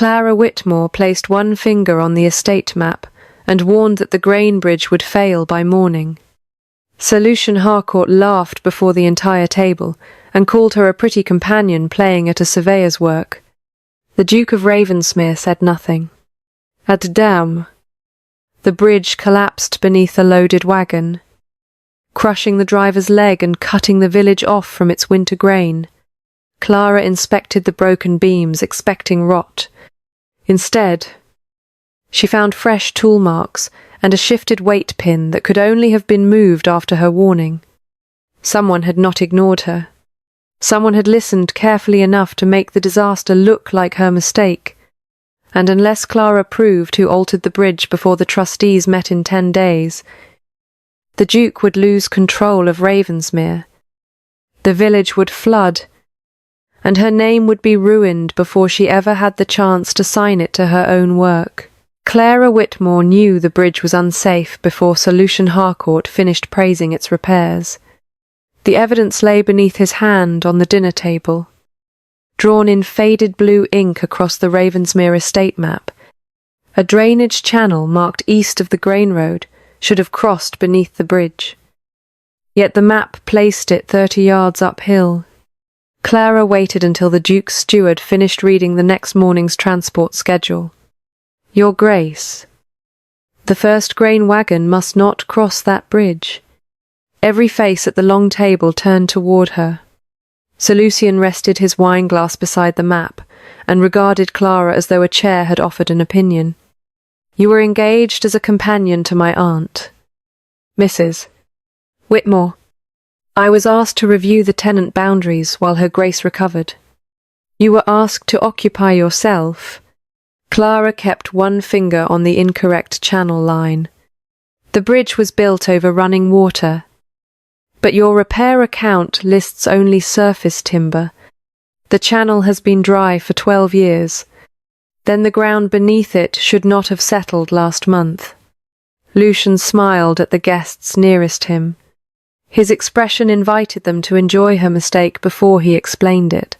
Clara Whitmore placed one finger on the estate map and warned that the grain bridge would fail by morning. Sir Lucian Harcourt laughed before the entire table and called her a pretty companion playing at a surveyor's work. The Duke of Ravensmere said nothing. At Dam, the bridge collapsed beneath a loaded wagon, crushing the driver's leg and cutting the village off from its winter grain. Clara inspected the broken beams, expecting rot. Instead, she found fresh tool marks and a shifted weight pin that could only have been moved after her warning. Someone had not ignored her. Someone had listened carefully enough to make the disaster look like her mistake. And unless Clara proved who altered the bridge before the trustees met in 10 days, the Duke would lose control of Ravensmere. The village would flood, and her name would be ruined before she ever had the chance to sign it to her own work. Clara Whitmore knew the bridge was unsafe before Sir Lucian Harcourt finished praising its repairs. The evidence lay beneath his hand on the dinner table, drawn in faded blue ink across the Ravensmere estate map. A drainage channel marked east of the grain road should have crossed beneath the bridge. Yet the map placed it 30 yards uphill. Clara waited until the Duke's steward finished reading the next morning's transport schedule. Your Grace, the first grain wagon must not cross that bridge. Every face at the long table turned toward her. Sir Lucian rested his wineglass beside the map and regarded Clara as though a chair had offered an opinion. You were engaged as a companion to my aunt, Mrs. Whitmore. I was asked to review the tenant boundaries while her Grace recovered. You were asked to occupy yourself. Clara kept one finger on the incorrect channel line. The bridge was built over running water, but your repair account lists only surface timber. The channel has been dry for 12 years. Then the ground beneath it should not have settled last month. Lucian smiled at the guests nearest him. His expression invited them to enjoy her mistake before he explained it.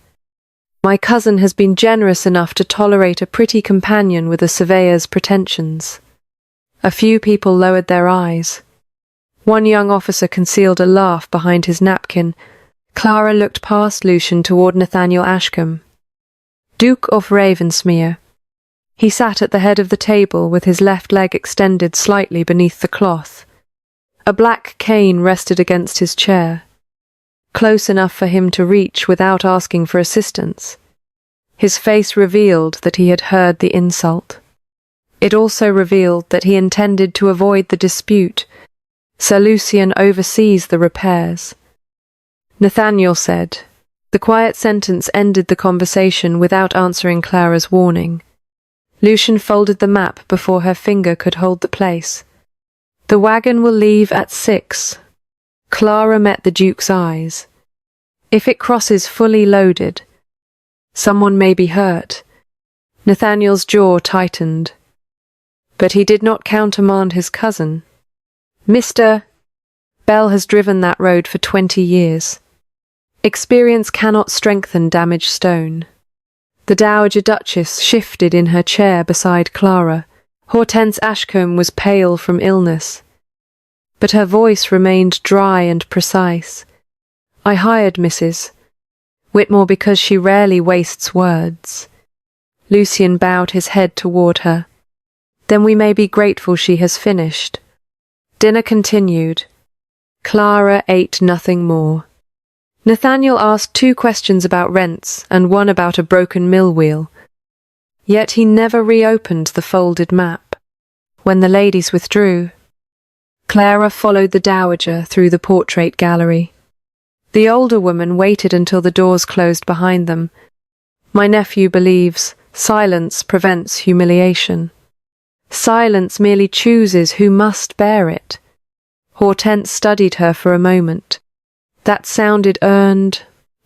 My cousin has been generous enough to tolerate a pretty companion with a surveyor's pretensions. A few people lowered their eyes. One young officer concealed a laugh behind his napkin. Clara looked past Lucian toward Nathaniel Ashcombe, Duke of Ravensmere. He sat at the head of the table with his left leg extended slightly beneath the cloth. A black cane rested against his chair, close enough for him to reach without asking for assistance. His face revealed that he had heard the insult. It also revealed that he intended to avoid the dispute. Sir Lucian oversees the repairs. Nathaniel said. The quiet sentence ended the conversation without answering Clara's warning. Lucian folded the map before her finger could hold the place. The wagon will leave at 6. Clara met the Duke's eyes. If it crosses fully loaded, someone may be hurt. Nathaniel's jaw tightened. But he did not countermand his cousin. Mr. Bell has driven that road for 20 years. Experience cannot strengthen damaged stone. The Dowager Duchess shifted in her chair beside Clara. Hortense Ashcombe was pale from illness, but her voice remained dry and precise. I hired Mrs. Whitmore because she rarely wastes words. Lucian bowed his head toward her. Then we may be grateful she has finished. Dinner continued. Clara ate nothing more. Nathaniel asked 2 questions about rents and one about a broken mill wheel. Yet he never reopened the folded map. When the ladies withdrew, Clara followed the Dowager through the portrait gallery. The older woman waited until the doors closed behind them. My nephew believes silence prevents humiliation. Silence merely chooses who must bear it. Hortense studied her for a moment. That sounded earned.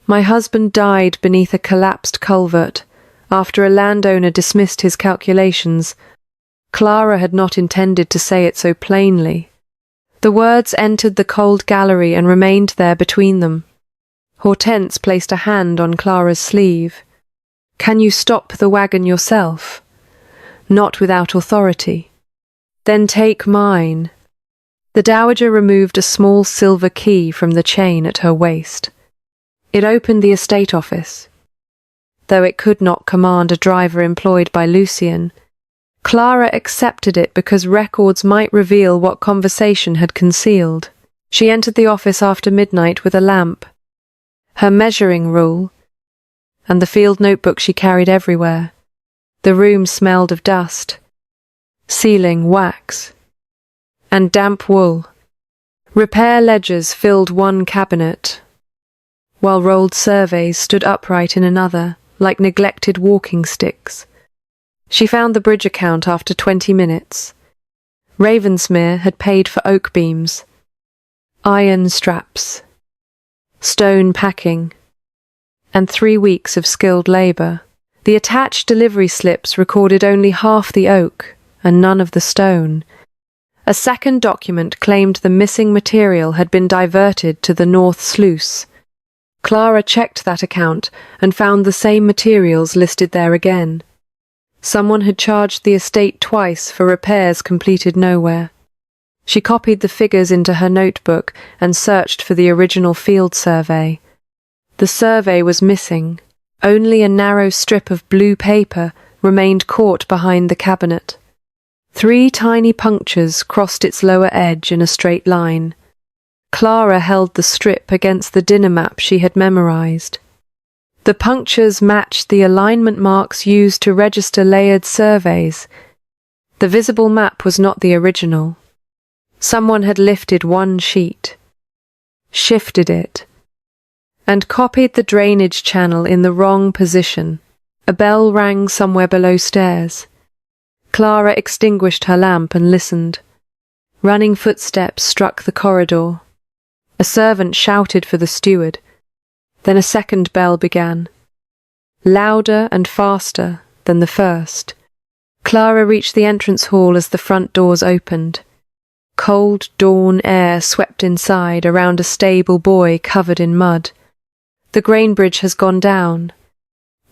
My husband died beneath a collapsed culvert, after a landowner dismissed his calculations. Clara had not intended to say it so plainly. The words entered the cold gallery and remained there between them. Hortense placed a hand on Clara's sleeve. Can you stop the wagon yourself? Not without authority. Then take mine. The dowager removed a small silver key from the chain at her waist. It opened the estate office. Though it could not command a driver employed by Lucien, Clara accepted it because records might reveal what conversation had concealed. She entered the office after midnight with a lamp, her measuring rule, and the field notebook she carried everywhere. The room smelled of dust, ceiling wax, and damp wool. Repair ledgers filled one cabinet, while rolled surveys stood upright in another, like neglected walking sticks. She found the bridge account after 20 minutes. Ravensmere had paid for oak beams, iron straps, stone packing, and 3 weeks of skilled labour. The attached delivery slips recorded only half the oak and none of the stone. A second document claimed the missing material had been diverted to the North Sluice. Clara checked that account and found the same materials listed there again. Someone had charged the estate twice for repairs completed nowhere. She copied the figures into her notebook and searched for the original field survey. The survey was missing. Only a narrow strip of blue paper remained caught behind the cabinet. 3 tiny punctures crossed its lower edge in a straight line. Clara held the strip against the dinner map she had memorized. The punctures matched the alignment marks used to register layered surveys. The visible map was not the original. Someone had lifted one sheet, shifted it, and copied the drainage channel in the wrong position. A bell rang somewhere below stairs. Clara extinguished her lamp and listened. Running footsteps struck the corridor. A servant shouted for the steward. Then a second bell began, louder and faster than the first. Clara reached the entrance hall as the front doors opened. Cold dawn air swept inside around a stable boy covered in mud. The grain bridge has gone down.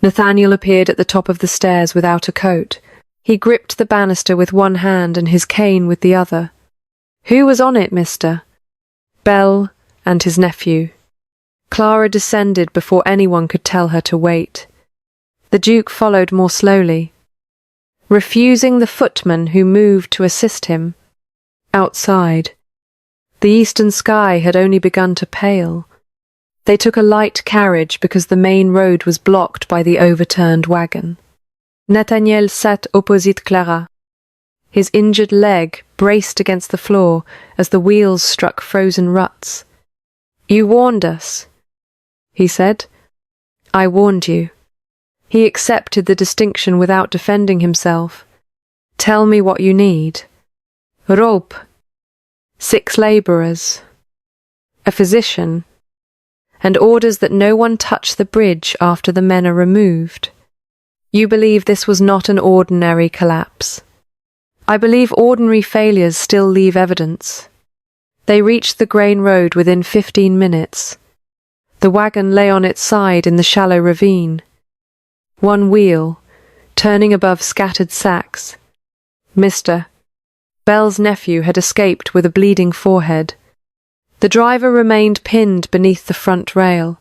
Nathaniel appeared at the top of the stairs without a coat. He gripped the banister with one hand and his cane with the other. Who was on it, mister? Bell and his nephew. Clara descended before anyone could tell her to wait. The Duke followed more slowly, refusing the footman who moved to assist him. Outside, the eastern sky had only begun to pale. They took a light carriage because the main road was blocked by the overturned wagon. Nathaniel sat opposite Clara. His injured leg braced against the floor as the wheels struck frozen ruts. "You warned us," he said. "I warned you." He accepted the distinction without defending himself. "Tell me what you need." "Rope. 6 labourers. A physician. And orders that no one touch the bridge after the men are removed." "You believe this was not an ordinary collapse?" "I believe ordinary failures still leave evidence." They reached the grain road within 15 minutes. The wagon lay on its side in the shallow ravine. One wheel, turning above scattered sacks. Mr. Bell's nephew had escaped with a bleeding forehead. The driver remained pinned beneath the front rail,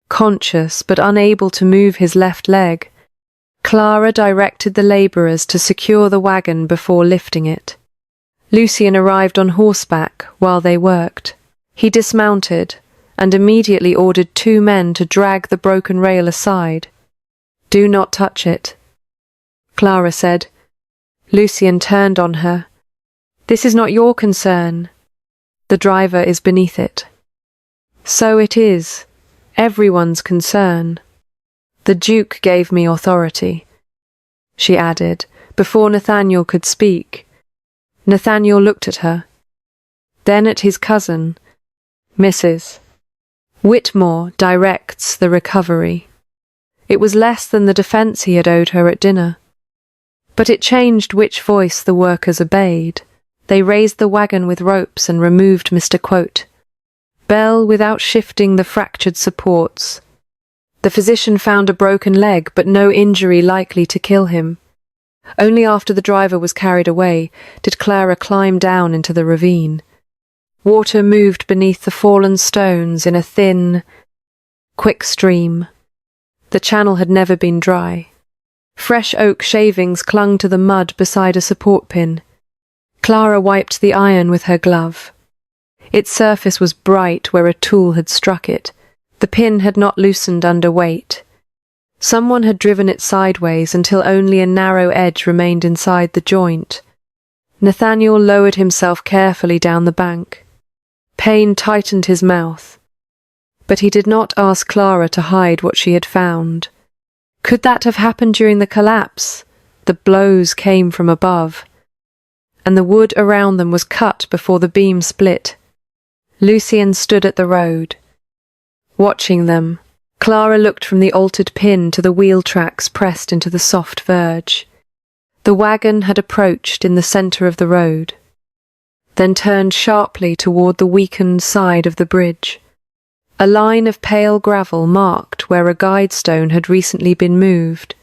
conscious but unable to move his left leg. Clara directed the labourers to secure the wagon before lifting it. Lucien arrived on horseback while they worked. He dismounted and immediately ordered 2 men to drag the broken rail aside. "Do not touch it," Clara said. Lucien turned on her. "This is not your concern. The driver is beneath it." "So it is. Everyone's concern. The Duke gave me authority," she added, before Nathaniel could speak. Nathaniel looked at her, then at his cousin. "Mrs. Whitmore directs the recovery." It was less than the defence he had owed her at dinner. But it changed which voice the workers obeyed. They raised the wagon with ropes and removed Mr. Quote. Bell without shifting the fractured supports. The physician found a broken leg, but no injury likely to kill him. Only after the driver was carried away did Clara climb down into the ravine. Water moved beneath the fallen stones in a thin, quick stream. The channel had never been dry. Fresh oak shavings clung to the mud beside a support pin. Clara wiped the iron with her glove. Its surface was bright where a tool had struck it. The pin had not loosened under weight. Someone had driven it sideways until only a narrow edge remained inside the joint. Nathaniel lowered himself carefully down the bank. Pain tightened his mouth. But he did not ask Clara to hide what she had found. Could that have happened during the collapse? The blows came from above, and the wood around them was cut before the beam split. Lucien stood at the road, watching them. Clara looked from the altered pin to the wheel tracks pressed into the soft verge. The wagon had approached in the centre of the road, then turned sharply toward the weakened side of the bridge. A line of pale gravel marked where a guide stone had recently been moved.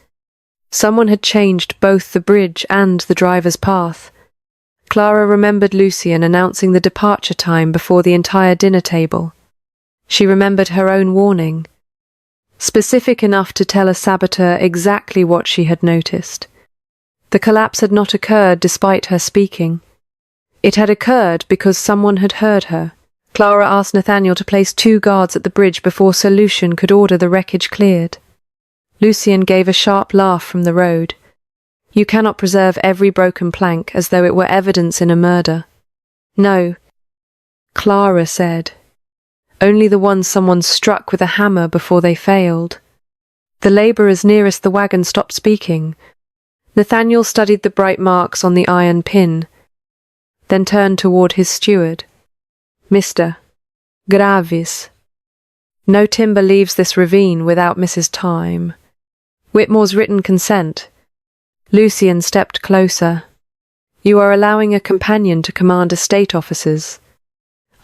Someone had changed both the bridge and the driver's path. Clara remembered Lucien announcing the departure time before the entire dinner table. She remembered her own warning, specific enough to tell a saboteur exactly what she had noticed. The collapse had not occurred despite her speaking. It had occurred because someone had heard her. Clara asked Nathaniel to place 2 guards at the bridge before Sir Lucian could order the wreckage cleared. Lucien gave a sharp laugh from the road. You cannot preserve every broken plank as though it were evidence in a murder. No, Clara said. Only the ones someone struck with a hammer before they failed. The labourers nearest the wagon stopped speaking. Nathaniel studied the bright marks on the iron pin, then turned toward his steward. Mr. Gravis. No timber leaves this ravine without Mrs. Time. Whitmore's written consent. Lucien stepped closer. You are allowing a companion to command estate officers.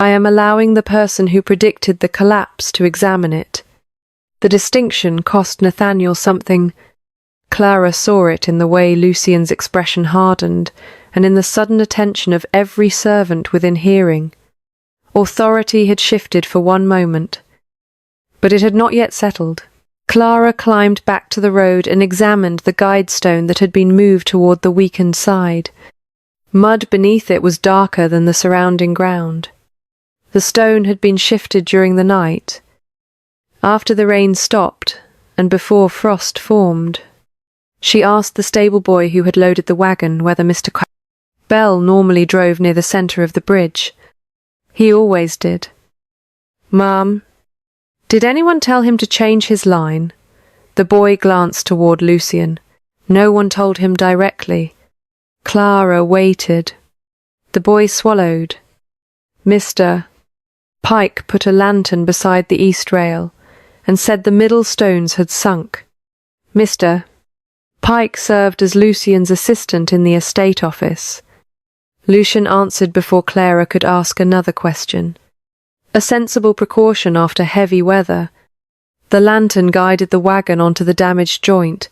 I am allowing the person who predicted the collapse to examine it. The distinction cost Nathaniel something. Clara saw it in the way Lucien's expression hardened, and in the sudden attention of every servant within hearing. Authority had shifted for one moment, but it had not yet settled. Clara climbed back to the road and examined the guide stone that had been moved toward the weakened side. Mud beneath it was darker than the surrounding ground. The stone had been shifted during the night, after the rain stopped and before frost formed. She asked the stable boy who had loaded the wagon whether Mr. Bell normally drove near the centre of the bridge. He always did. Ma'am, did anyone tell him to change his line? The boy glanced toward Lucien. No one told him directly. Clara waited. The boy swallowed. Mr. Pike put a lantern beside the east rail and said the middle stones had sunk. Mr. Pike served as Lucien's assistant in the estate office. Lucien answered before Clara could ask another question. A sensible precaution after heavy weather. The lantern guided the wagon onto the damaged joint.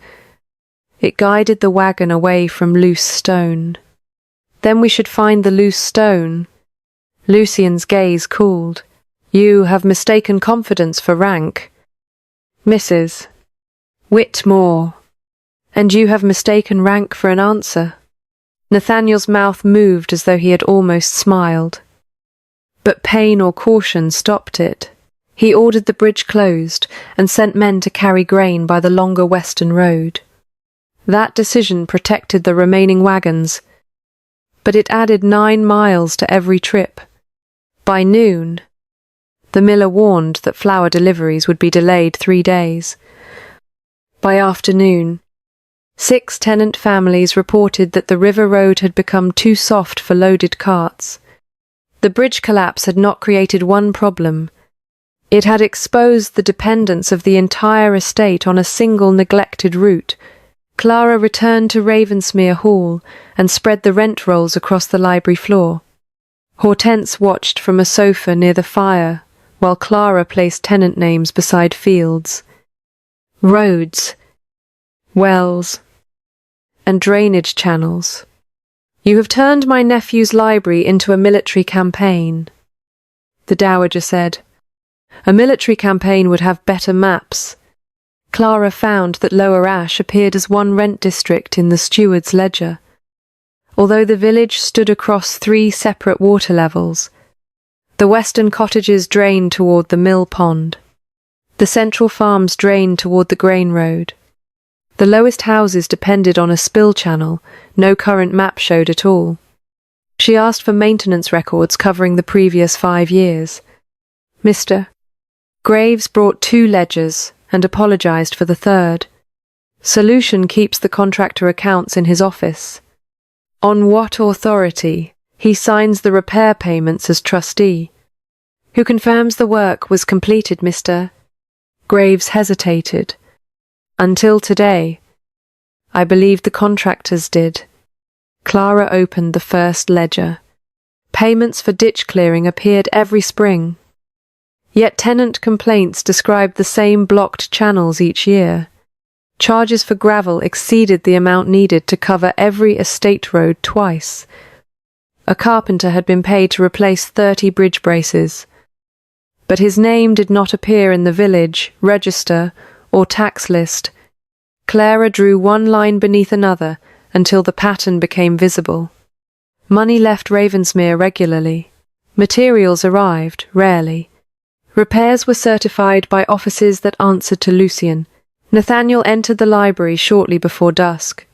It guided the wagon away from loose stone. Then we should find the loose stone. Lucien's gaze cooled. You have mistaken confidence for rank. Mrs. Whitmore. And you have mistaken rank for an answer. Nathaniel's mouth moved as though he had almost smiled. But pain or caution stopped it. He ordered the bridge closed and sent men to carry grain by the longer western road. That decision protected the remaining wagons, but it added 9 miles to every trip. By noon, the miller warned that flour deliveries would be delayed 3 days. By afternoon, 6 tenant families reported that the river road had become too soft for loaded carts. The bridge collapse had not created one problem. It had exposed the dependence of the entire estate on a single neglected route. Clara returned to Ravensmere Hall and spread the rent rolls across the library floor. Hortense watched from a sofa near the fire, while Clara placed tenant names beside fields. roads, wells, and drainage channels. You have turned my nephew's library into a military campaign, the Dowager said. A military campaign would have better maps. Clara found that Lower Ash appeared as one rent district in the steward's ledger. Although the village stood across 3 separate water levels, the western cottages drained toward the mill pond. The central farms drained toward the grain road. The lowest houses depended on a spill channel no current map showed at all. She asked for maintenance records covering the previous 5 years. Mr. Graves brought 2 ledgers and apologized for the 3rd. Solution keeps the contractor accounts in his office. On what authority? He signs the repair payments as trustee. Who confirms the work was completed, Mr. Graves hesitated. Until today. I believe the contractors did. Clara opened the first ledger. Payments for ditch clearing appeared every spring. Yet tenant complaints described the same blocked channels each year. Charges for gravel exceeded the amount needed to cover every estate road twice. A carpenter had been paid to replace 30 bridge braces. But his name did not appear in the village, register, or tax list. Clara drew one line beneath another until the pattern became visible. Money left Ravensmere regularly. Materials arrived, rarely. Repairs were certified by offices that answered to Lucian. Nathaniel entered the library shortly before dusk.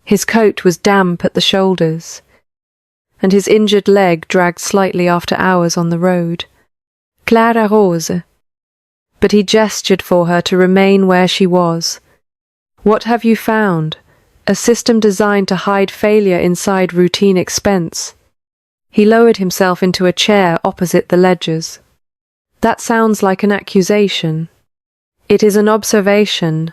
His coat was damp at the shoulders, and his injured leg dragged slightly after hours on the road. Clara Rose. But he gestured for her to remain where she was. What have you found? A system designed to hide failure inside routine expense. He lowered himself into a chair opposite the ledgers. That sounds like an accusation. It is an observation.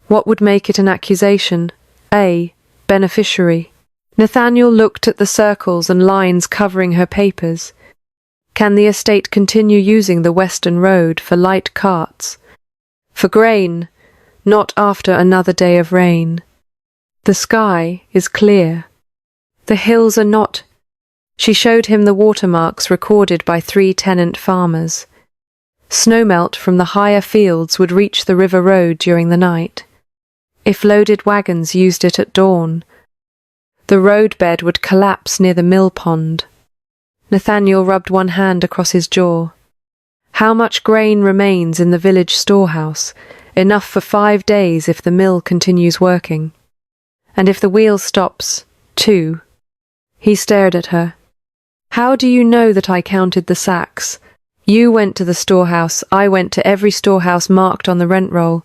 What would make it an accusation? A. Beneficiary. Nathaniel looked at the circles and lines covering her papers. Can the estate continue using the western road for light carts? For grain, not after another day of rain. The sky is clear. The hills are not. She showed him the watermarks recorded by 3 tenant farmers. Snowmelt from the higher fields would reach the river road during the night. If loaded wagons used it at dawn, the roadbed would collapse near the mill pond. Nathaniel rubbed one hand across his jaw. How much grain remains in the village storehouse? Enough for 5 days if the mill continues working. And if the wheel stops, too. He stared at her. How do you know that I counted the sacks? You went to the storehouse, I went to every storehouse marked on the rent roll.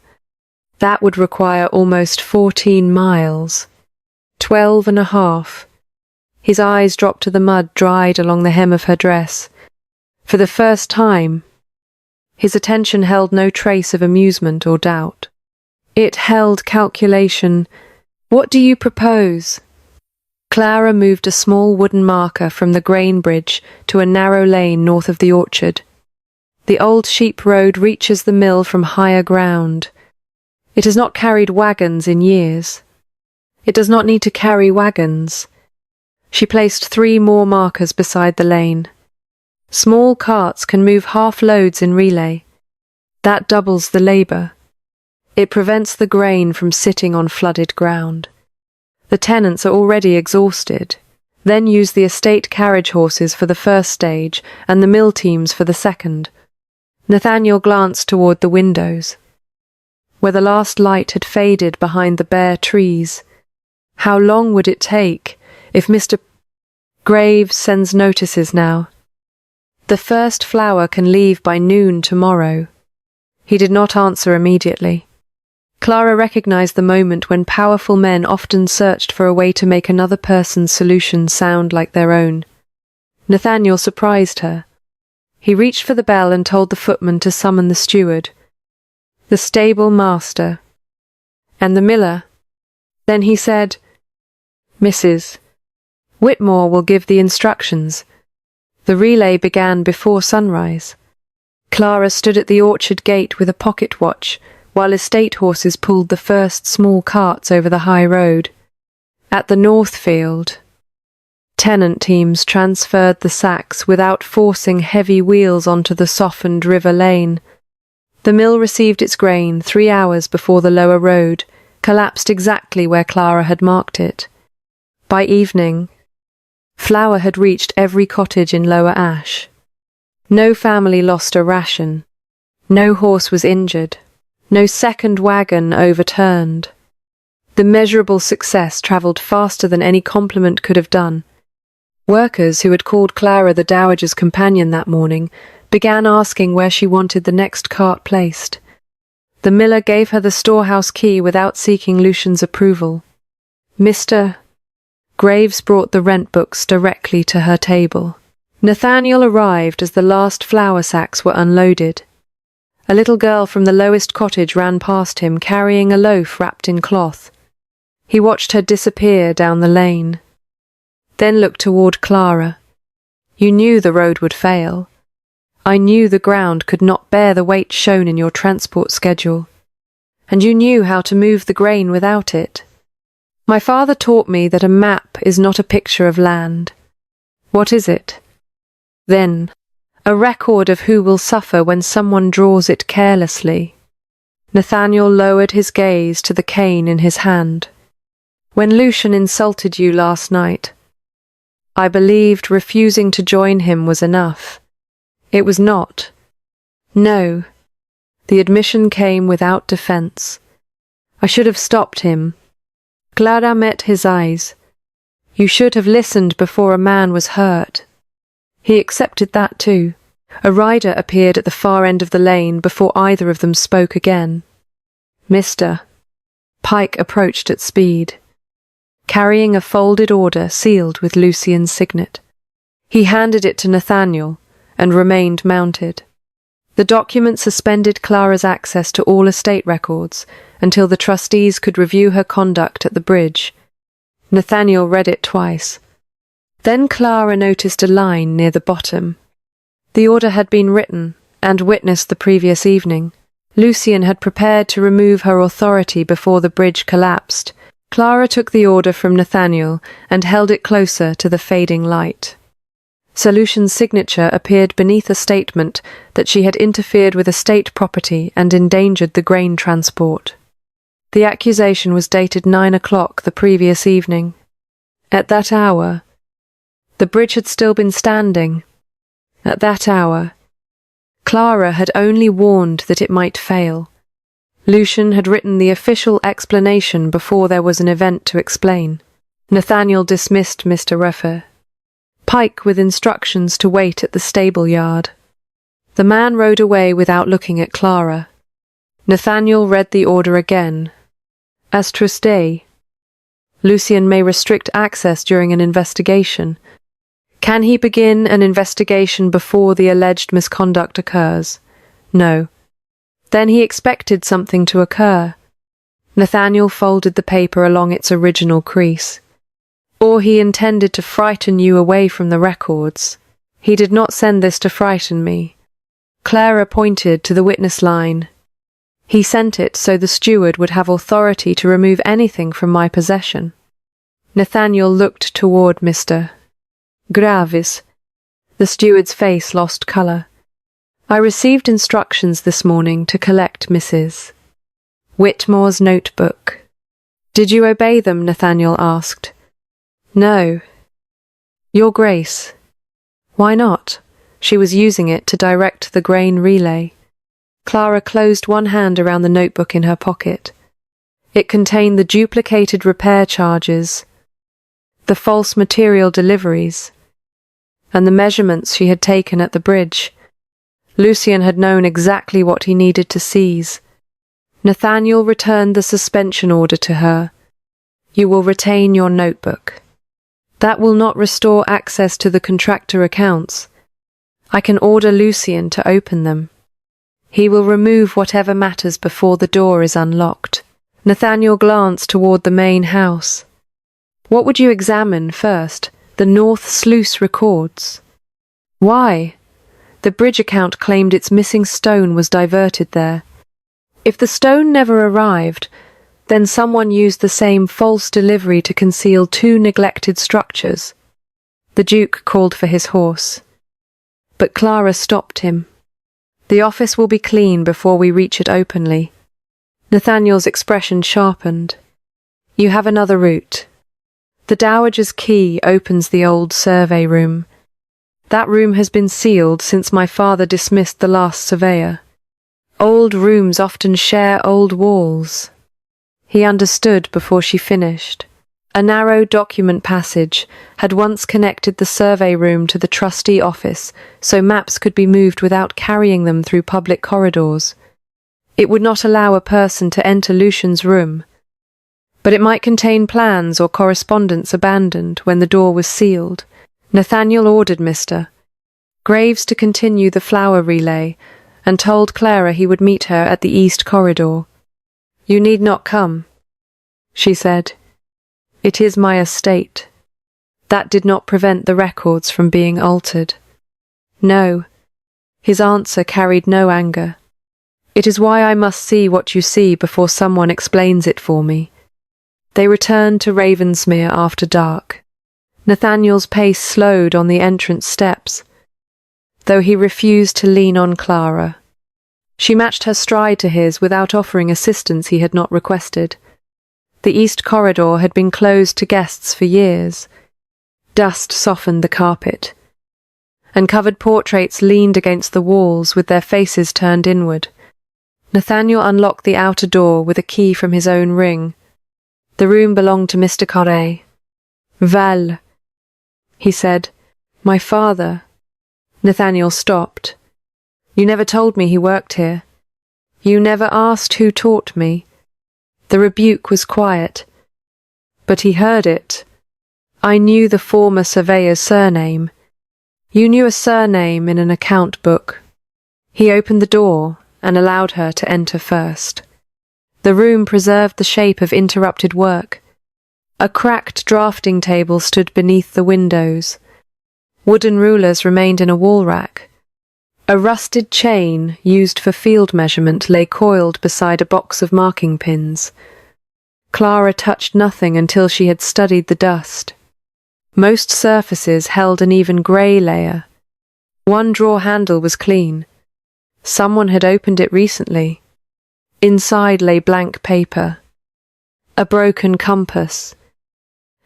That would require almost 14 miles. 12.5. His eyes dropped to the mud dried along the hem of her dress. For the first time, his attention held no trace of amusement or doubt. It held calculation. What do you propose? Clara moved a small wooden marker from the grain bridge to a narrow lane north of the orchard. The old sheep road reaches the mill from higher ground. It has not carried wagons in years. It does not need to carry wagons. She placed 3 more markers beside the lane. Small carts can move half loads in relay. That doubles the labour. It prevents the grain from sitting on flooded ground. The tenants are already exhausted. Then use the estate carriage horses for the first stage and the mill teams for the second. Nathaniel glanced toward the windows, where the last light had faded behind the bare trees. How long would it take if Mr. Graves sends notices now? The first flower can leave by noon tomorrow. He did not answer immediately. Clara recognized the moment when powerful men often searched for a way to make another person's solution sound like their own. Nathaniel surprised her. He reached for the bell and told the footman to summon the steward, the stable master, and the miller. Then he said, Mrs. Whitmore will give the instructions. The relay began before sunrise. Clara stood at the orchard gate with a pocket watch, while estate horses pulled the first small carts over the high road. At the North Field, tenant teams transferred the sacks without forcing heavy wheels onto the softened river lane. The mill received its grain 3 hours before the lower road collapsed exactly where Clara had marked it. By evening, flour had reached every cottage in Lower Ash. No family lost a ration. No horse was injured. No second wagon overturned. The measurable success travelled faster than any compliment could have done. Workers who had called Clara the Dowager's companion that morning began asking where she wanted the next cart placed. The miller gave her the storehouse key without seeking Lucian's approval. Mr. Graves brought the rent books directly to her table. Nathaniel arrived as the last flour sacks were unloaded. A little girl from the lowest cottage ran past him carrying a loaf wrapped in cloth. He watched her disappear down the lane, then looked toward Clara. You knew the road would fail. I knew the ground could not bear the weight shown in your transport schedule, and you knew how to move the grain without it. My father taught me that a map is not a picture of land. What is it? Then, a record of who will suffer when someone draws it carelessly. Nathaniel lowered his gaze to the cane in his hand. When Lucian insulted you last night, I believed refusing to join him was enough. It was not. No. The admission came without defence. I should have stopped him. Clara met his eyes. You should have listened before a man was hurt. He accepted that too. A rider appeared at the far end of the lane before either of them spoke again. Mr. Pike approached at speed, carrying a folded order sealed with Lucian's signet. He handed it to Nathaniel and remained mounted. The document suspended Clara's access to all estate records until the trustees could review her conduct at the bridge. Nathaniel read it twice. Then Clara noticed a line near the bottom. The order had been written and witnessed the previous evening. Lucian had prepared to remove her authority before the bridge collapsed. Clara took the order from Nathaniel and held it closer to the fading light. Sir Lucian's signature appeared beneath a statement that she had interfered with estate property and endangered the grain transport. The accusation was dated 9 o'clock the previous evening. At that hour, the bridge had still been standing. At that hour, Clara had only warned that it might fail. Lucian had written the official explanation before there was an event to explain. Nathaniel dismissed Mr. Ruffer, Pike with instructions to wait at the stable yard. The man rode away without looking at Clara. Nathaniel read the order again. As trustee, Lucian may restrict access during an investigation. Can he begin an investigation before the alleged misconduct occurs? No. Then he expected something to occur. Nathaniel folded the paper along its original crease. Or he intended to frighten you away from the records. He did not send this to frighten me. Clara pointed to the witness line. He sent it so the steward would have authority to remove anything from my possession. Nathaniel looked toward Mr. Graves. The steward's face lost colour. I received instructions this morning to collect Mrs. Whitmore's notebook. Did you obey them? Nathaniel asked. No. Your Grace. Why not? She was using it to direct the grain relay. Clara closed one hand around the notebook in her pocket. It contained the duplicated repair charges, the false material deliveries, and the measurements she had taken at the bridge. Lucian had known exactly what he needed to seize. Nathaniel returned the suspension order to her. You will retain your notebook. That will not restore access to the contractor accounts. I can order Lucian to open them. He will remove whatever matters before the door is unlocked. Nathaniel glanced toward the main house. What would you examine first? The North Sluice records. Why? The bridge account claimed its missing stone was diverted there. If the stone never arrived, then someone used the same false delivery to conceal two neglected structures. The Duke called for his horse, but Clara stopped him. "The office will be clean before we reach it openly." Nathaniel's expression sharpened. "You have another route. The Dowager's key opens the old survey room. That room has been sealed since my father dismissed the last surveyor. Old rooms often share old walls." He understood before she finished. A narrow document passage had once connected the survey room to the trustee office, so maps could be moved without carrying them through public corridors. It would not allow a person to enter Lucian's room, but it might contain plans or correspondence abandoned when the door was sealed. Nathaniel ordered Mr. Graves to continue the flower relay and told Clara he would meet her at the east corridor. "You need not come," she said. "It is my estate." That did not prevent the records from being altered. "No." His answer carried no anger. "It is why I must see what you see before someone explains it for me." They returned to Ravensmere after dark. Nathaniel's pace slowed on the entrance steps, though he refused to lean on Clara. She matched her stride to his without offering assistance he had not requested. The east corridor had been closed to guests for years. Dust softened the carpet, and covered portraits leaned against the walls with their faces turned inward. Nathaniel unlocked the outer door with a key from his own ring. The room belonged to Mr. Corre. "Val," he said. "My father." Nathaniel stopped. "You never told me he worked here." "You never asked who taught me." The rebuke was quiet, but he heard it. "I knew the former surveyor's surname." "You knew a surname in an account book." He opened the door and allowed her to enter first. The room preserved the shape of interrupted work. A cracked drafting table stood beneath the windows. Wooden rulers remained in a wall rack. A rusted chain, used for field measurement, lay coiled beside a box of marking pins. Clara touched nothing until she had studied the dust. Most surfaces held an even grey layer. One drawer handle was clean. Someone had opened it recently. Inside lay blank paper, a broken compass,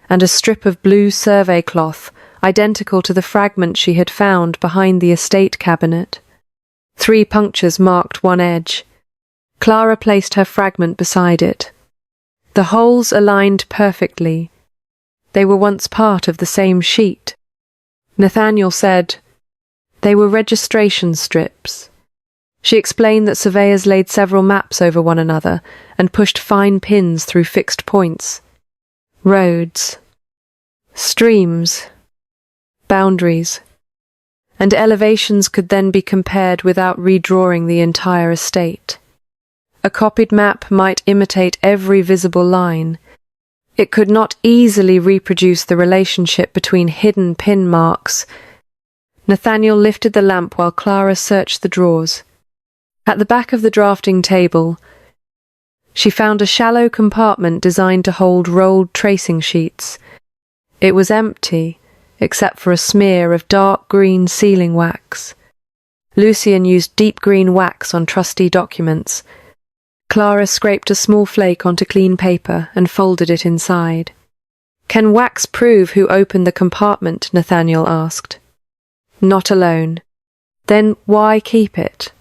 and a strip of blue survey cloth identical to the fragment she had found behind the estate cabinet. 3 punctures marked one edge. Clara placed her fragment beside it. The holes aligned perfectly. They were once part of the same sheet. Nathaniel said, "They were registration strips." She explained that surveyors laid several maps over one another and pushed fine pins through fixed points. Roads, streams, boundaries, and elevations could then be compared without redrawing the entire estate. A copied map might imitate every visible line. It could not easily reproduce the relationship between hidden pin marks. Nathaniel lifted the lamp while Clara searched the drawers. At the back of the drafting table, she found a shallow compartment designed to hold rolled tracing sheets. It was empty, except for a smear of dark green sealing wax. Lucian used deep green wax on trustee documents. Clara scraped a small flake onto clean paper and folded it inside. "Can wax prove who opened the compartment?" Nathaniel asked. "Not alone." "Then why keep it?"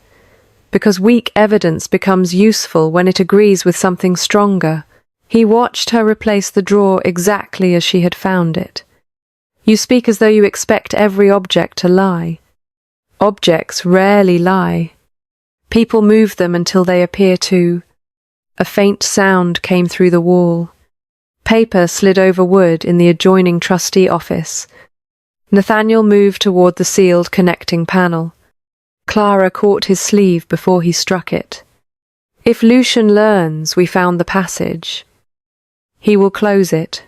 "Because weak evidence becomes useful when it agrees with something stronger." He watched her replace the drawer exactly as she had found it. "You speak as though you expect every object to lie." "Objects rarely lie. People move them until they appear to." A faint sound came through the wall. Paper slid over wood in the adjoining trustee office. Nathaniel moved toward the sealed connecting panel. Clara caught his sleeve before he struck it. "If Lucian learns we found the passage, he will close it.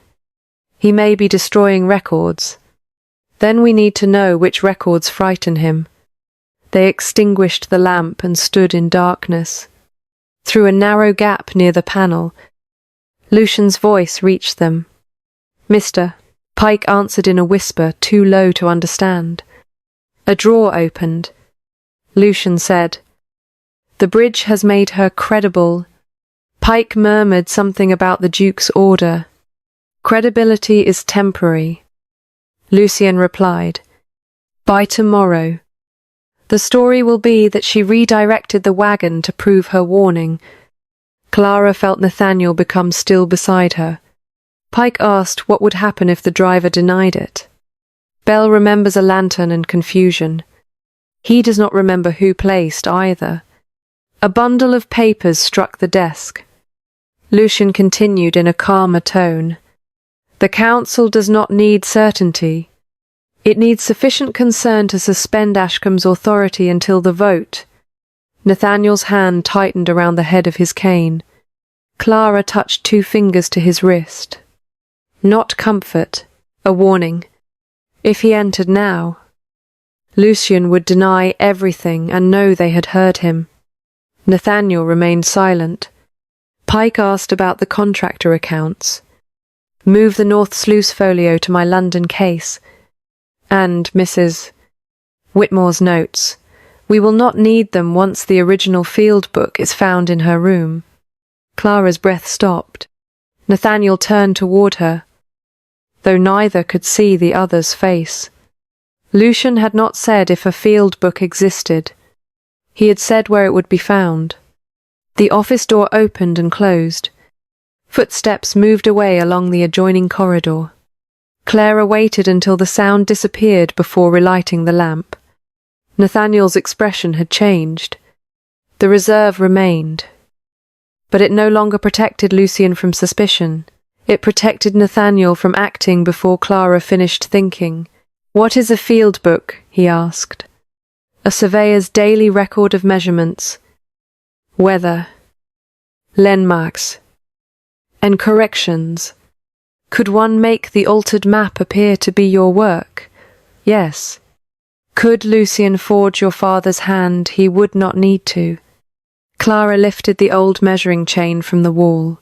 He may be destroying records. Then we need to know which records frighten him." They extinguished the lamp and stood in darkness. through a narrow gap near the panel. Lucian's voice reached them. "Mr." Pike answered in a whisper too low to understand. A drawer opened. Lucian said, "The bridge has made her credible." Pike murmured something about the Duke's order. "Credibility is temporary." Lucian replied, "By tomorrow. The story will be that she redirected the wagon to prove her warning." Clara felt Nathaniel become still beside her. Pike asked what would happen if the driver denied it. Bell remembers a lantern and confusion. He does not remember who placed either. A bundle of papers struck the desk. Lucian continued in a calmer tone. "The council does not need certainty. It needs sufficient concern to suspend Ashcombe's authority until the vote." Nathaniel's hand tightened around the head of his cane. Clara touched 2 fingers to his wrist. Not comfort, a warning. If he entered now, Lucian would deny everything and know they had heard him. Nathaniel remained silent. Pike asked about the contractor accounts. "Move the North Sluice folio to my London case. And Mrs. Whitmore's notes. We will not need them once the original field book is found in her room." Clara's breath stopped. Nathaniel turned toward her, though neither could see the other's face. Lucian had not said if a field book existed. He had said where it would be found. The office door opened and closed. Footsteps moved away along the adjoining corridor. Clara waited until the sound disappeared before relighting the lamp. Nathaniel's expression had changed. The reserve remained. But it no longer protected Lucian from suspicion. It protected Nathaniel from acting before Clara finished thinking. "What is a field book?" he asked. "A surveyor's daily record of measurements, weather, landmarks, and corrections. Could one make the altered map appear to be your work?" "Yes." "Could Lucian forge your father's hand? He would not need to." Clara lifted the old measuring chain from the wall.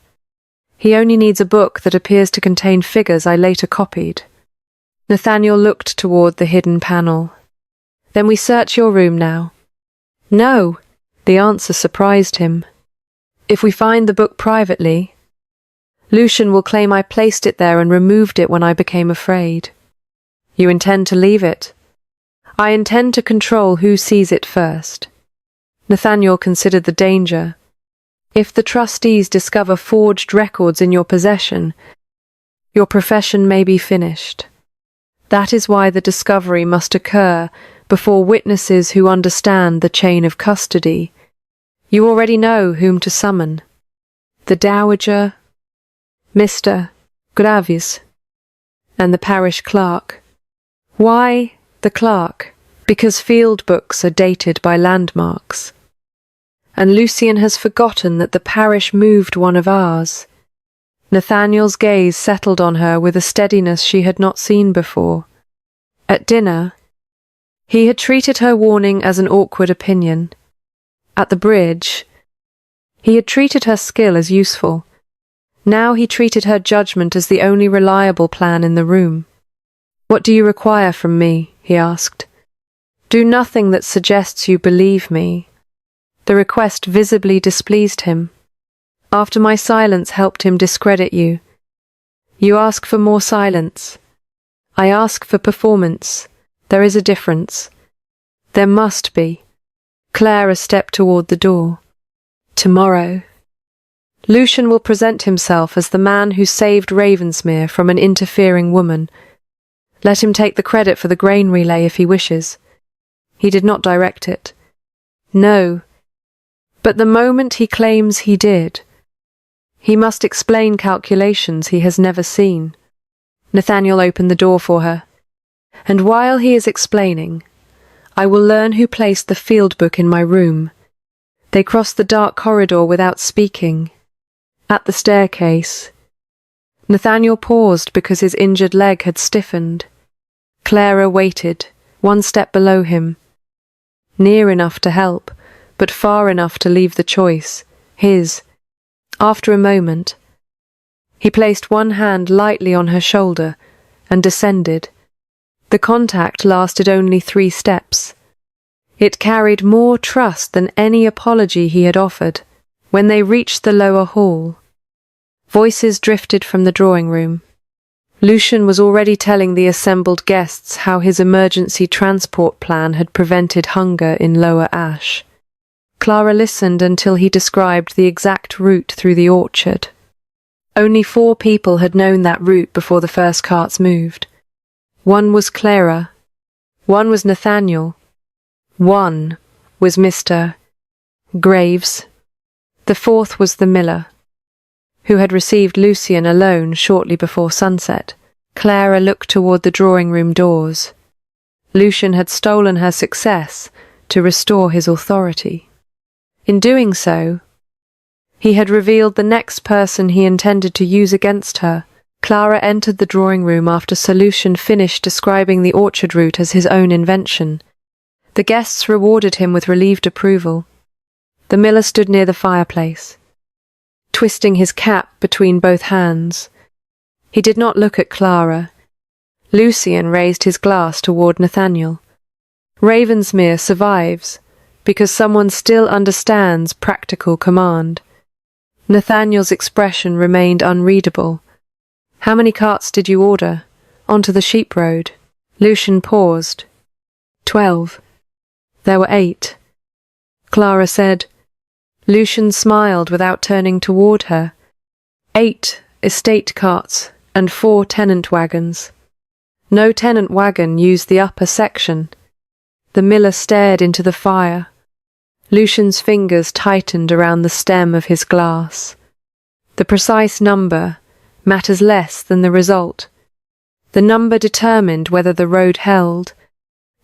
"He only needs a book that appears to contain figures I later copied." Nathaniel looked toward the hidden panel. "Then we search your room now." "No." The answer surprised him. "If we find the book privately, Lucian will claim I placed it there and removed it when I became afraid." "You intend to leave it?" "I intend to control who sees it first." Nathaniel considered the danger. "If the trustees discover forged records in your possession, your profession may be finished. That is why the discovery must occur before witnesses who understand the chain of custody. You already know whom to summon. The Dowager, Mr. Gravis, and the parish clerk." "Why the clerk?" "Because field books are dated by landmarks. And Lucian has forgotten that the parish moved one of ours." Nathaniel's gaze settled on her with a steadiness she had not seen before. At dinner, he had treated her warning as an awkward opinion. At the bridge, he had treated her skill as useful. Now he treated her judgment as the only reliable plan in the room. "What do you require from me?" he asked. "Do nothing that suggests you believe me." The request visibly displeased him. "After my silence helped him discredit you. You ask for more silence. I ask for performance. There is a difference." "There must be." Clara stepped toward the door. "Tomorrow, Lucian will present himself as the man who saved Ravensmere from an interfering woman. Let him take the credit for the grain relay if he wishes. He did not direct it." "No. But the moment he claims he did, he must explain calculations he has never seen." Nathaniel opened the door for her. "And while he is explaining, I will learn who placed the field book in my room." They crossed the dark corridor without speaking. At the staircase, Nathaniel paused because his injured leg had stiffened. Clara waited, 1 step below him, near enough to help, but far enough to leave the choice. his. After a moment, he placed one hand lightly on her shoulder and descended. The contact lasted only 3 steps. It carried more trust than any apology he had offered. When they reached the lower hall, voices drifted from the drawing room. Lucian was already telling the assembled guests how his emergency transport plan had prevented hunger in Lower Ash. Clara listened until he described the exact route through the orchard. Only 4 people had known that route before the first carts moved. One was Clara, one was Nathaniel, one was Mr. Graves. The 4th was the miller, who had received Lucian alone shortly before sunset. Clara looked toward the drawing room doors. Lucian had stolen her success to restore his authority. In doing so, he had revealed the next person he intended to use against her. Clara entered the drawing room after Lucian finished describing the orchard route as his own invention. The guests rewarded him with relieved approval. The miller stood near the fireplace, twisting his cap between both hands. He did not look at Clara. Lucian raised his glass toward Nathaniel. Ravensmere survives because someone still understands practical command. Nathaniel's expression remained unreadable. How many carts did you order? Onto the sheep road. Lucian paused. 12. There were 8. Clara said. Lucian smiled without turning toward her. 8 estate carts and 4 tenant wagons. No tenant wagon used the upper section. The miller stared into the fire. Lucian's fingers tightened around the stem of his glass. The precise number matters less than the result. The number determined whether the road held.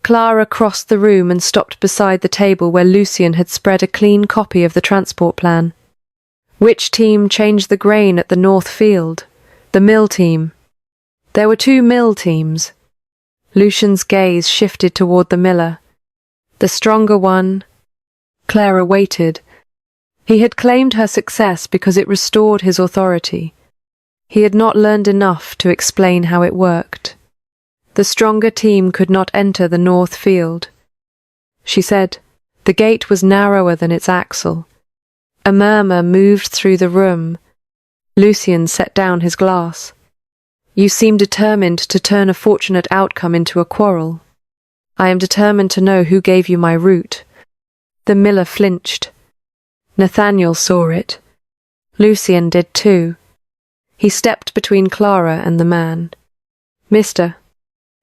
Clara crossed the room and stopped beside the table where Lucian had spread a clean copy of the transport plan. Which team changed the grain at the North Field? The mill team. There were 2 mill teams. Lucian's gaze shifted toward the miller. The stronger one. Clara waited. He had claimed her success because it restored his authority. He had not learned enough to explain how it worked. The stronger team could not enter the North Field. She said, the gate was narrower than its axle. A murmur moved through the room. Lucian set down his glass. You seem determined to turn a fortunate outcome into a quarrel. I am determined to know who gave you my route. The miller flinched. Nathaniel saw it. Lucian did too. He stepped between Clara and the man. Mister,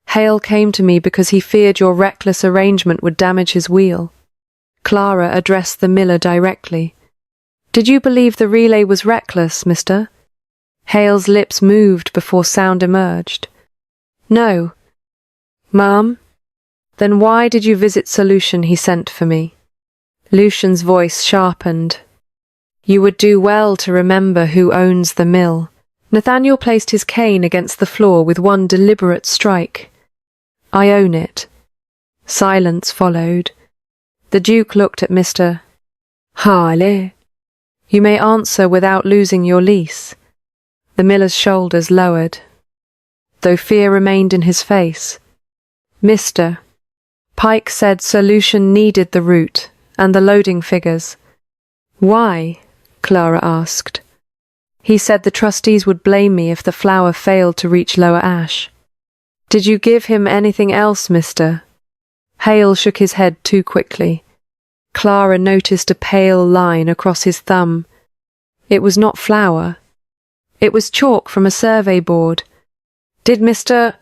Hale came to me because he feared your reckless arrangement would damage his wheel. Clara addressed the miller directly. Did you believe the relay was reckless, mister? Hale's lips moved before sound emerged. No. Ma'am? Then why did you visit Solution he sent for me? Lucian's voice sharpened. You would do well to remember who owns the mill. Nathaniel placed his cane against the floor with one deliberate strike. I own it. Silence followed. The Duke looked at Mr. Harley. You may answer without losing your lease. The miller's shoulders lowered, though fear remained in his face. Mr. Pike said Solution needed the route and the loading figures. Why? Clara asked. He said the trustees would blame me if the flour failed to reach Lower Ash. Did you give him anything else, mister? Hale shook his head too quickly. Clara noticed a pale line across his thumb. It was not flour. It was chalk from a survey board. Did Mr.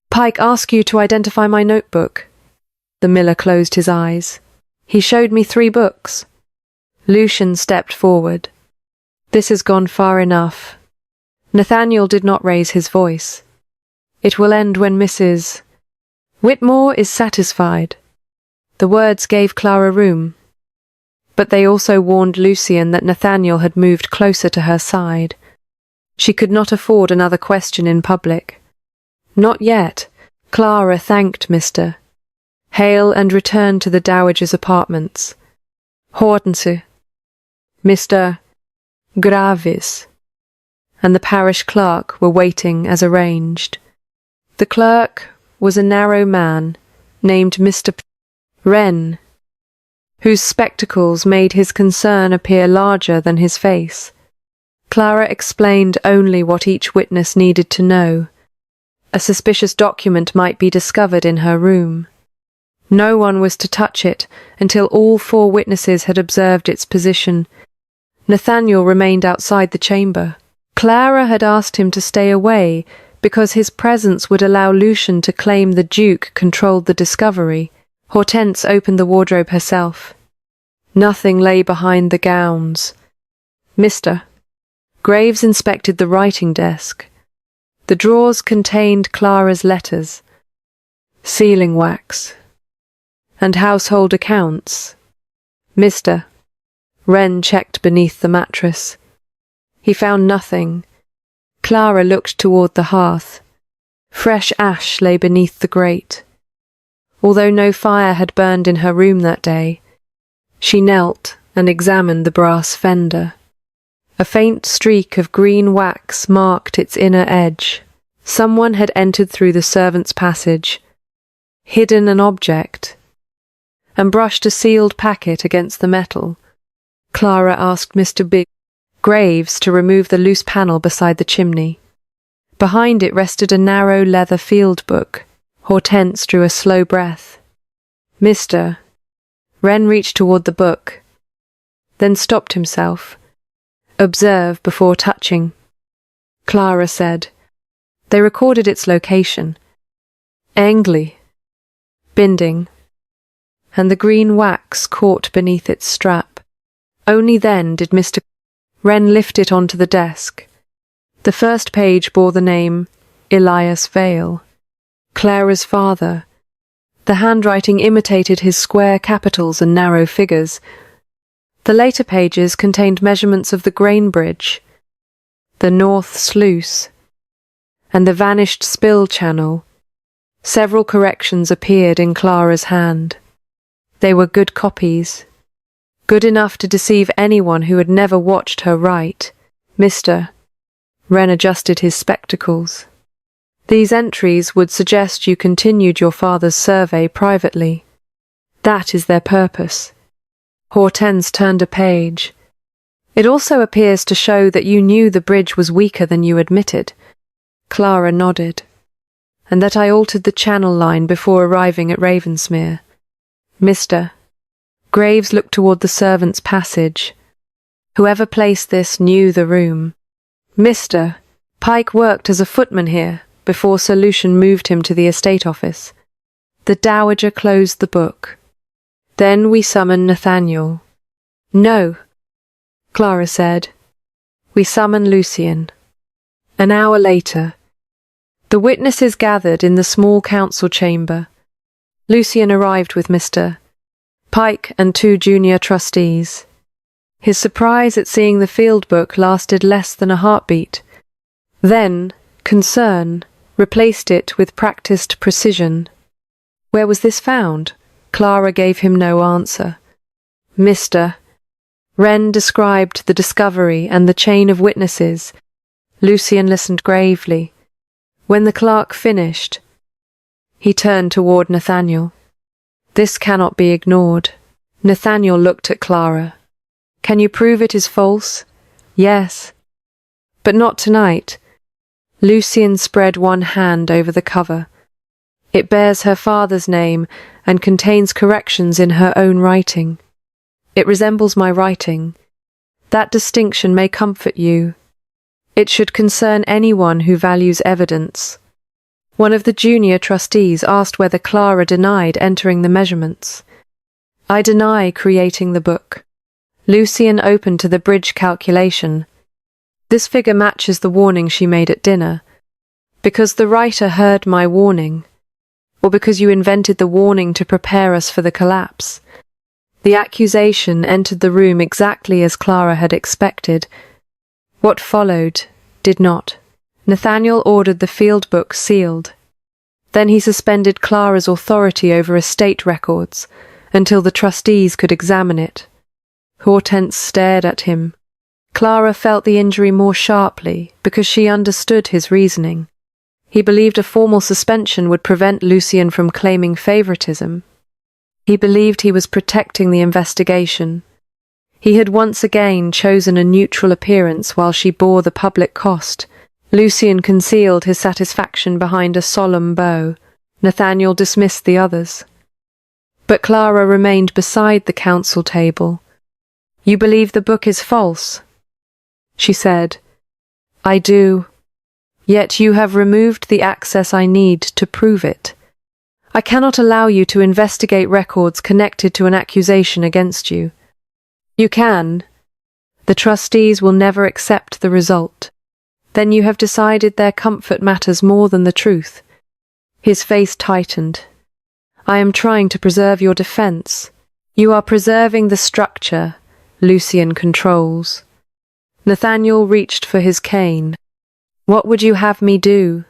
Pike ask you to identify my notebook? The miller closed his eyes. He showed me 3 books. Lucian stepped forward. This has gone far enough. Nathaniel did not raise his voice. It will end when Mrs. Whitmore is satisfied. The words gave Clara room, but they also warned Lucian that Nathaniel had moved closer to her side. She could not afford another question in public. Not yet. Clara thanked Mr. Hale and returned to the Dowager's apartments. Hortense. Mr. Gravis and the parish clerk were waiting as arranged. The clerk was a narrow man named Mr. Wren, whose spectacles made his concern appear larger than his face. Clara explained only what each witness needed to know. A suspicious document might be discovered in her room. No one was to touch it until all 4 witnesses had observed its position. Nathaniel remained outside the chamber. Clara had asked him to stay away because his presence would allow Lucian to claim the Duke controlled the discovery. Hortense opened the wardrobe herself. Nothing lay behind the gowns. Mr. Graves inspected the writing desk. The drawers contained Clara's letters, sealing wax, and household accounts. Mr. Wren checked beneath the mattress. He found nothing. Clara looked toward the hearth. Fresh ash lay beneath the grate. Although no fire had burned in her room that day, she knelt and examined the brass fender. A faint streak of green wax marked its inner edge. Someone had entered through the servants' passage, hidden an object, and brushed a sealed packet against the metal. Clara asked Mr. Graves to remove the loose panel beside the chimney. Behind it rested a narrow leather field book. Hortense drew a slow breath. Mr. Wren reached toward the book, then stopped himself. Observe before touching, Clara said. They recorded its location. Angley, Binding, and the green wax caught beneath its strap. Only then did Mr. Wren lift it onto the desk. The first page bore the name Elias Vale, Clara's father. The handwriting imitated his square capitals and narrow figures. The later pages contained measurements of the Grain Bridge, the North Sluice, and the vanished spill channel. Several corrections appeared in Clara's hand. They were good copies, good enough to deceive anyone who had never watched her write. Mr. Wren adjusted his spectacles. These entries would suggest you continued your father's survey privately. That is their purpose. Hortense turned a page. It also appears to show that you knew the bridge was weaker than you admitted. Clara nodded. And that I altered the channel line before arriving at Ravensmere. Mr. Graves looked toward the servants' passage. Whoever placed this knew the room. Mr. Pike worked as a footman here before Sir Lucian moved him to the estate office. The dowager closed the book. Then we summoned Nathaniel. No, Clara said. We summoned Lucian. An hour later, the witnesses gathered in the small council chamber. Lucian arrived with Mr. Pike and 2 junior trustees. His surprise at seeing the field book lasted less than a heartbeat. Then, concern replaced it with practiced precision. Where was this found? Clara gave him no answer. Mr. Wren described the discovery and the chain of witnesses. Lucian listened gravely. When the clerk finished, he turned toward Nathaniel. This cannot be ignored. Nathaniel looked at Clara. Can you prove it is false? Yes. But not tonight. Lucian spread one hand over the cover. It bears her father's name and contains corrections in her own writing. It resembles my writing. That distinction may comfort you. It should concern anyone who values evidence. One of the junior trustees asked whether Clara denied entering the measurements. I deny creating the book. Lucian opened to the bridge calculation. This figure matches the warning she made at dinner. Because the writer heard my warning, or because you invented the warning to prepare us for the collapse. The accusation entered the room exactly as Clara had expected. What followed did not. Nathaniel ordered the field book sealed. Then he suspended Clara's authority over estate records until the trustees could examine it. Hortense stared at him. Clara felt the injury more sharply because she understood his reasoning. He believed a formal suspension would prevent Lucien from claiming favoritism. He believed he was protecting the investigation. He had once again chosen a neutral appearance while she bore the public cost. Lucien concealed his satisfaction behind a solemn bow. Nathaniel dismissed the others. But Clara remained beside the council table. "You believe the book is false?" she said. "I do. Yet you have removed the access I need to prove it. I cannot allow you to investigate records connected to an accusation against you. You can. The trustees will never accept the result. Then you have decided their comfort matters more than the truth." His face tightened. "I am trying to preserve your defense. You are preserving the structure Lucien controls." Nathaniel reached for his cane. "What would you have me do?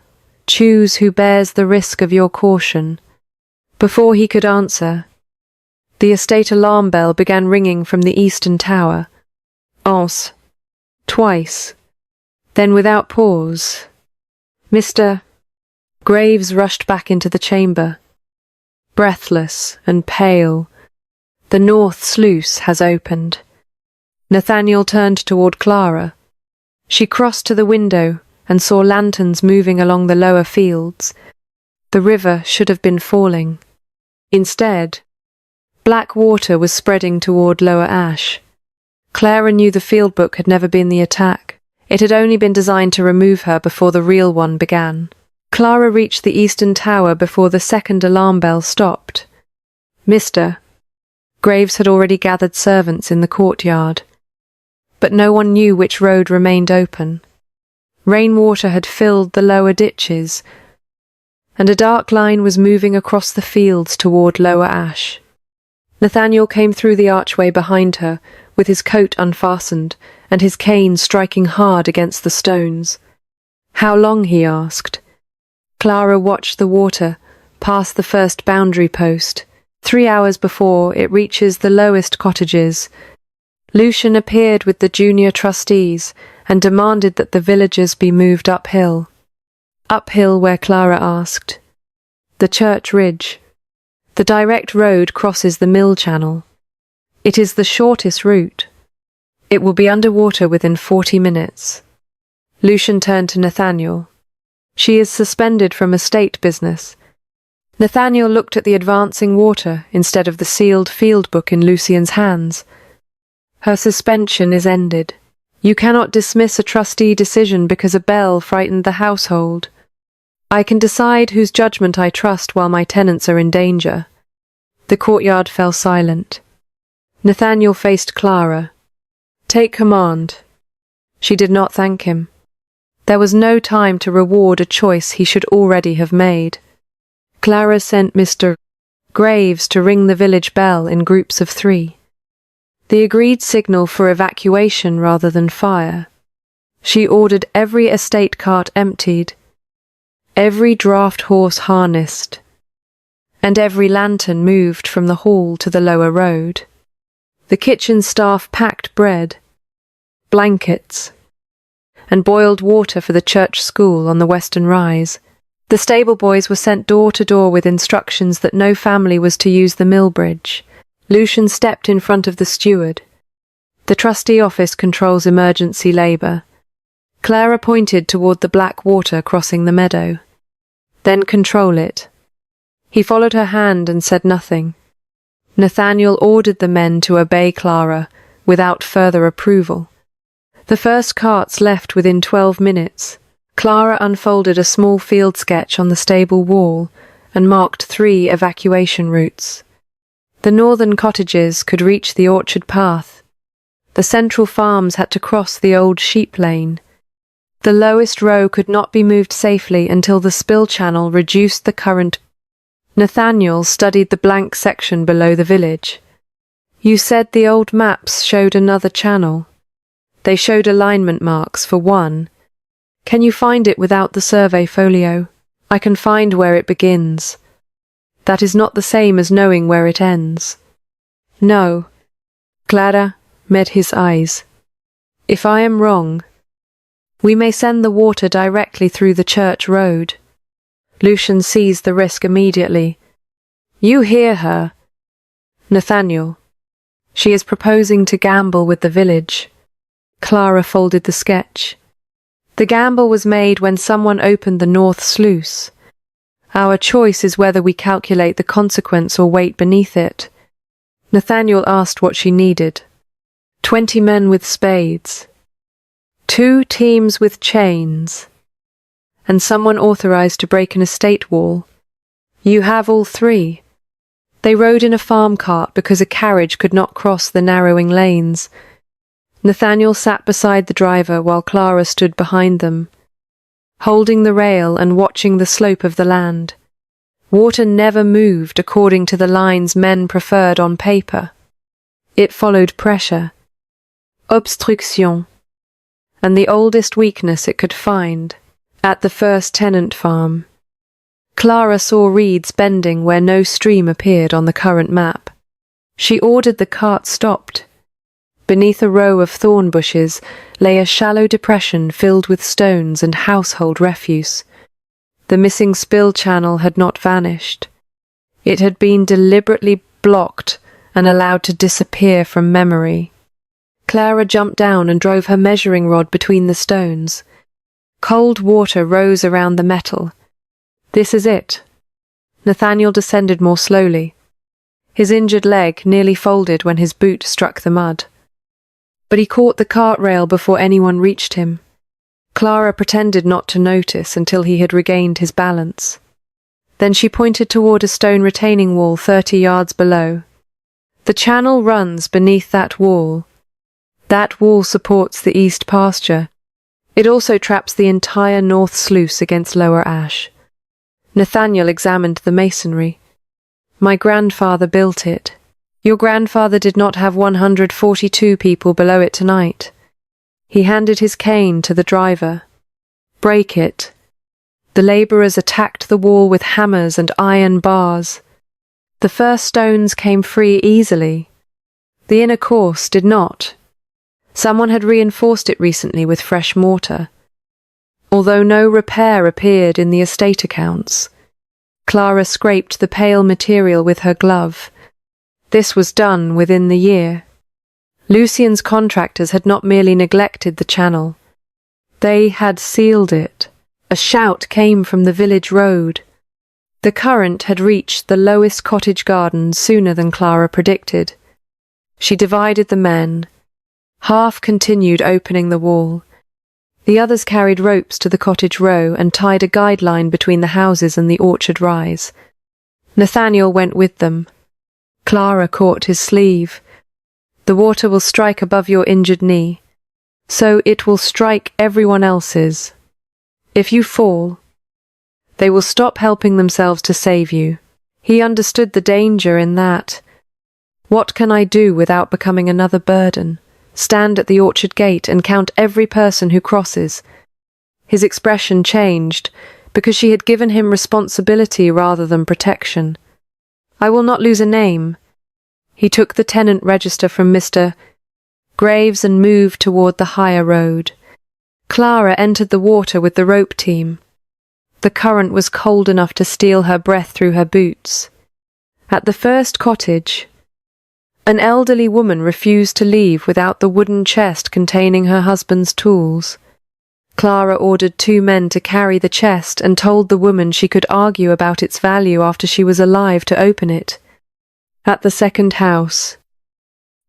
Choose who bears the risk of your caution." Before he could answer, the estate alarm bell began ringing from the eastern tower. Once, twice, then without pause. Mr. Graves rushed back into the chamber, breathless and pale. "The north sluice has opened." Nathaniel turned toward Clara. She crossed to the window and saw lanterns moving along the lower fields. The river should have been falling. Instead, black water was spreading toward Lower Ash. Clara knew the field book had never been the attack. It had only been designed to remove her before the real one began. Clara reached the eastern tower before the second alarm bell stopped. Mr. Graves had already gathered servants in the courtyard. But no one knew which road remained open. Rainwater had filled the lower ditches, and a dark line was moving across the fields toward Lower Ash. Nathaniel came through the archway behind her, with his coat unfastened, and his cane striking hard against the stones. "How long?" he asked. Clara watched the water pass the first boundary post. 3 hours before it reaches the lowest cottages. Lucien appeared with the junior trustees and demanded that the villagers be moved uphill. Uphill where, Clara asked. The church ridge. The direct road crosses the mill channel. It is the shortest route. It will be underwater within 40 minutes. Lucien turned to Nathaniel. "She is suspended from estate business." Nathaniel looked at the advancing water instead of the sealed field book in Lucien's hands. "Her suspension is ended. You cannot dismiss a trustee decision because a bell frightened the household. I can decide whose judgment I trust while my tenants are in danger." The courtyard fell silent. Nathaniel faced Clara. "Take command." She did not thank him. There was no time to reward a choice he should already have made. Clara sent Mr. Graves to ring the village bell in groups of 3. The agreed signal for evacuation rather than fire. She ordered every estate cart emptied, every draft horse harnessed, and every lantern moved from the hall to the lower road. The kitchen staff packed bread, blankets, and boiled water for the church school on the western rise. The stable boys were sent door to door with instructions that no family was to use the mill bridge. Lucien stepped in front of the steward. "The trustee office controls emergency labour." Clara pointed toward the black water crossing the meadow. "Then control it." He followed her hand and said nothing. Nathaniel ordered the men to obey Clara without further approval. The first carts left within 12 minutes. Clara unfolded a small field sketch on the stable wall and marked 3 evacuation routes. The northern cottages could reach the orchard path. The central farms had to cross the old sheep lane. The lowest row could not be moved safely until the spill channel reduced the current. Nathaniel studied the blank section below the village. "You said the old maps showed another channel." "They showed alignment marks for one. Can you find it without the survey folio?" "I can find where it begins." "That is not the same as knowing where it ends." "No." "Clara, met his eyes. "If I am wrong, we may send the water directly through the church road." Lucian seized the risk immediately. "You hear her, Nathaniel. She is proposing to gamble with the village." Clara folded the sketch. "The gamble was made when someone opened the north sluice. Our choice is whether we calculate the consequence or wait beneath it." Nathaniel asked what she needed. 20 men with spades, 2 teams with chains, and someone authorized to break an estate wall. "You have all 3. They rode in a farm cart because a carriage could not cross the narrowing lanes. Nathaniel sat beside the driver while Clara stood behind them, holding the rail and watching the slope of the land. Water never moved according to the lines men preferred on paper. It followed pressure, obstruction, and the oldest weakness it could find at the first tenant farm. Clara saw reeds bending where no stream appeared on the current map. She ordered the cart stopped. Beneath a row of thorn bushes lay a shallow depression filled with stones and household refuse. The missing spill channel had not vanished. It had been deliberately blocked and allowed to disappear from memory. Clara jumped down and drove her measuring rod between the stones. Cold water rose around the metal. "This is it." Nathaniel descended more slowly. His injured leg nearly folded when his boot struck the mud. But he caught the cart rail before anyone reached him. Clara pretended not to notice until he had regained his balance. Then she pointed toward a stone retaining wall 30 yards below. "The channel runs beneath that wall. That wall supports the east pasture. It also traps the entire north sluice against lower ash." Nathaniel examined the masonry. "My grandfather built it. Your grandfather did not have 142 people below it tonight." He handed his cane to the driver. "Break it." The labourers attacked the wall with hammers and iron bars. The first stones came free easily. The inner course did not. Someone had reinforced it recently with fresh mortar. Although no repair appeared in the estate accounts, Clara scraped the pale material with her glove. This was done within the year. Lucian's contractors had not merely neglected the channel. They had sealed it. A shout came from the village road. The current had reached the lowest cottage gardens sooner than Clara predicted. She divided the men. Half continued opening the wall. The others carried ropes to the cottage row and tied a guideline between the houses and the orchard rise. Nathaniel went with them. Clara caught his sleeve. "The water will strike above your injured knee, so it will strike everyone else's. If you fall, they will stop helping themselves to save you." He understood the danger in that. "What can I do without becoming another burden? Stand at the orchard gate and count every person who crosses." His expression changed, because she had given him responsibility rather than protection. "I will not lose a name." He took the tenant register from Mr. Graves and moved toward the higher road. Clara entered the water with the rope team. The current was cold enough to steal her breath through her boots. At the first cottage, an elderly woman refused to leave without the wooden chest containing her husband's tools. Clara ordered 2 men to carry the chest and told the woman she could argue about its value after she was alive to open it. At the second house,